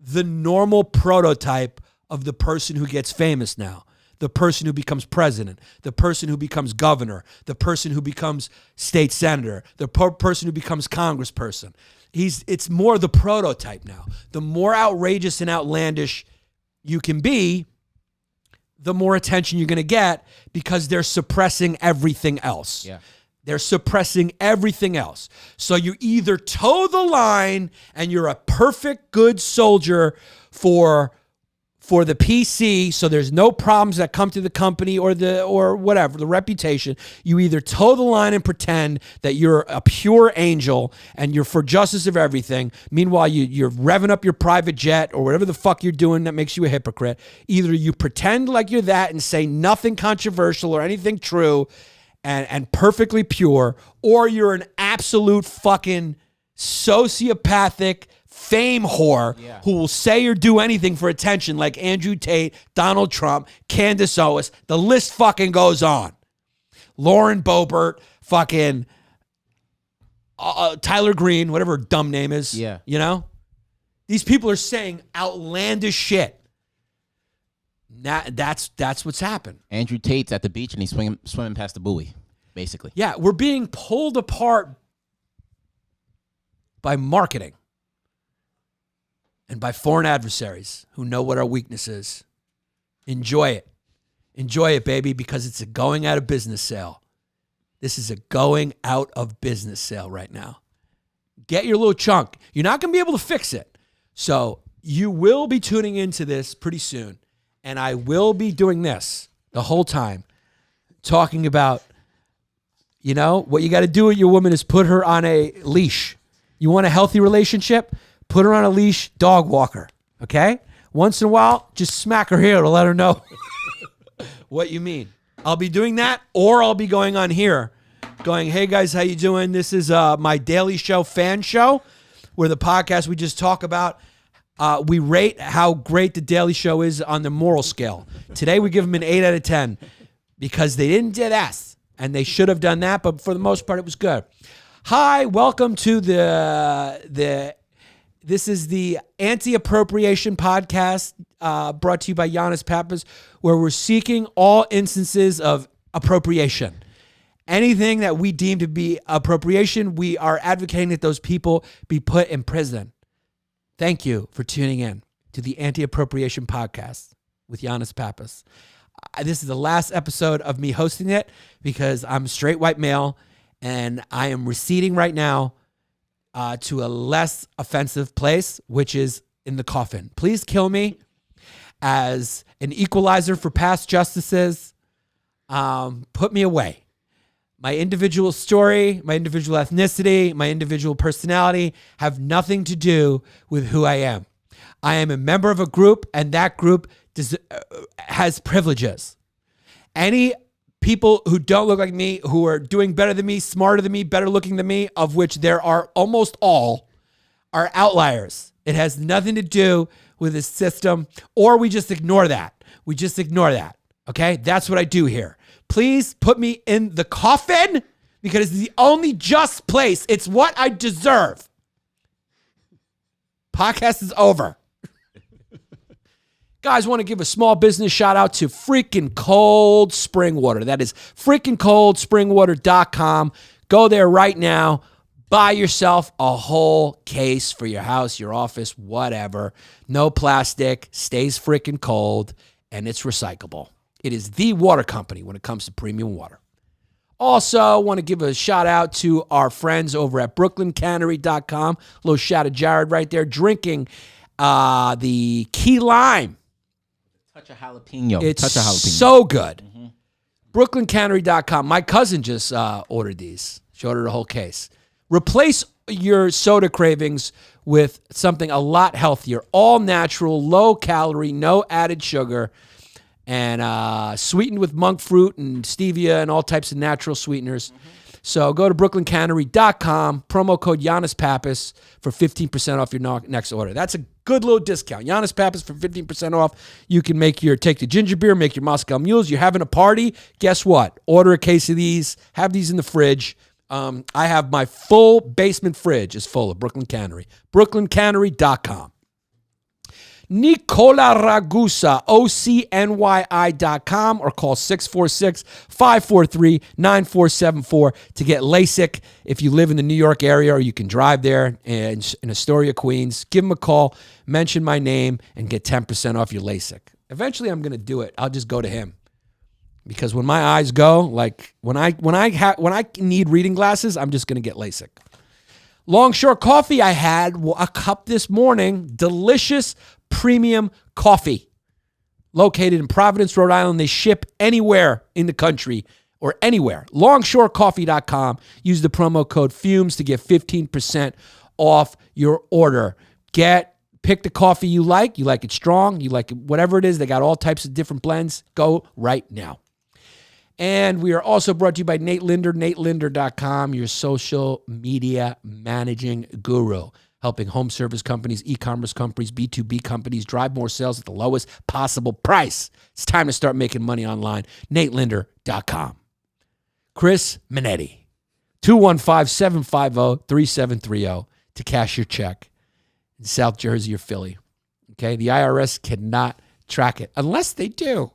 the normal prototype of the person who gets famous now. The person who becomes president, the person who becomes governor, the person who becomes state senator, the person who becomes congressperson. It's more the prototype now. The more outrageous and outlandish you can be, the more attention you're going to get because they're suppressing everything else. Yeah. They're suppressing everything else. So you either toe the line and you're a perfect good soldier for the PC, so there's no problems that come to the company or whatever, the reputation. You either toe the line and pretend that you're a pure angel and you're for justice of everything. Meanwhile, you're revving up your private jet or whatever the fuck you're doing that makes you a hypocrite. Either you pretend like you're that and say nothing controversial or anything true and perfectly pure, or you're an absolute fucking sociopathic fame whore who will say or do anything for attention like Andrew Tate, Donald Trump, Candace Owens. The list fucking goes on. Lauren Boebert, fucking Tyler Green, whatever her dumb name is. Yeah. These people are saying outlandish shit. That's what's happened. Andrew Tate's at the beach and he's swimming past the buoy, basically. Yeah, we're being pulled apart by marketing. And by foreign adversaries who know what our weakness is. Enjoy it. Enjoy it, baby, because it's a going out of business sale. This is a going out of business sale right now. Get your little chunk. You're not going to be able to fix it. So you will be tuning into this pretty soon. And I will be doing this the whole time, talking about, what you got to do with your woman is put her on a leash. You want a healthy relationship? Put her on a leash, dog walker, okay? Once in a while, just smack her here to let her know what you mean. I'll be doing that, or I'll be going on here going, hey guys, how you doing? This is my Daily Show fan show, where the podcast we just talk about, we rate how great the Daily Show is on the moral scale. Today we give them an 8 out of 10 because they didn't do us, and they should have done that, but for the most part, it was good. Hi, welcome to this is the Anti-Appropriation Podcast brought to you by Yannis Pappas, where we're seeking all instances of appropriation. Anything that we deem to be appropriation, we are advocating that those people be put in prison. Thank you for tuning in to the Anti-Appropriation Podcast with Yannis Pappas. This is the last episode of me hosting it because I'm a straight white male and I am receding right now to a less offensive place, which is in the coffin. Please kill me as an equalizer for past justices. Put me away. My individual story, my individual ethnicity, my individual personality have nothing to do with who I am. I am a member of a group, and that group has privileges. Any people who don't look like me, who are doing better than me, smarter than me, better looking than me, of which there are almost all, are outliers. It has nothing to do with the system, or we just ignore that. We just ignore that, okay? That's what I do here. Please put me in the coffin because it's the only just place. It's what I deserve. Podcast is over. Guys, want to give a small business shout out to freaking Cold Spring Water. That is freakingcoldspringwater.com. Go there right now. Buy yourself a whole case for your house, your office, whatever. No plastic, stays freaking cold, and it's recyclable. It is the water company when it comes to premium water. Also, want to give a shout out to our friends over at brooklyncannery.com. A little shout of Jared right there drinking the key lime. Touch of jalapeno. It's Touch of jalapeno. so good. Mm-hmm. brooklyncannery.com. My cousin just ordered these. She ordered a whole case. Replace your soda cravings with something a lot healthier. All natural, low calorie, no added sugar, and sweetened with monk fruit and stevia and all types of natural sweeteners. Mm-hmm. So go to brooklyncannery.com, promo code Yannis Pappas for 15% off your next order. That's a good little discount. Yannis Pappas for 15% off. You can take the ginger beer, make your Moscow mules. You're having a party. Guess what? Order a case of these. Have these in the fridge. I have my full basement fridge is full of Brooklyn Cannery. brooklyncannery.com. Nicola Ragusa, OCNYI.com, or call 646-543-9474 to get LASIK if you live in the New York area, or you can drive there in Astoria, Queens. Give him a call, mention my name, and get 10% off your LASIK. Eventually, I'm going to do it. I'll just go to him. Because when my eyes go, like when I need reading glasses, I'm just going to get LASIK. Longshore Coffee, I had a cup this morning. Delicious premium coffee. Located in Providence, Rhode Island. They ship anywhere in the country or anywhere. Longshorecoffee.com. Use the promo code FUMES to get 15% off your order. Pick the coffee you like. You like it strong. You like it, whatever it is. They got all types of different blends. Go right now. And we are also brought to you by Nate Linder, natelinder.com, your social media managing guru, helping home service companies, e-commerce companies, B2B companies drive more sales at the lowest possible price. It's time to start making money online. natelinder.com. Chris Minetti, 215-750-3730 to cash your check in South Jersey or Philly. Okay, the IRS cannot track it unless they do.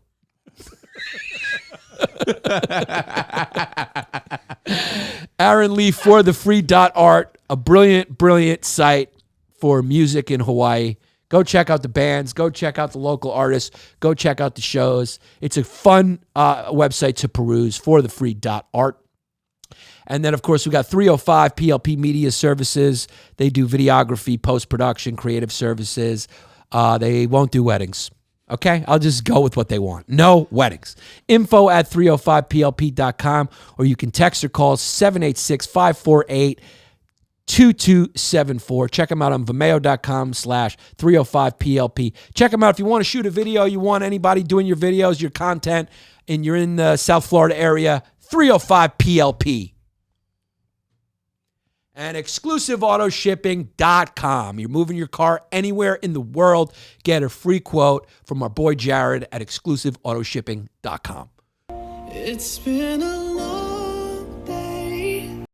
Aaron Lee for the free.art, a brilliant site for music in Hawaii. Go check out the bands. Go check out the local artists. Go check out the shows. It's a fun website to peruse for the free.art. And then, of course, we got 305 PLP Media Services. They do videography, post-production, creative services. They won't do weddings. Okay? I'll just go with what they want. No weddings. Info at 305plp.com, or you can text or call 786-548-2274. Check them out on Vimeo.com/305PLP. Check them out if you want to shoot a video, you want anybody doing your videos, your content, and you're in the South Florida area, 305PLP. And exclusiveautoshipping.com. You're moving your car anywhere in the world. Get a free quote from our boy Jared at exclusiveautoshipping.com. It's been a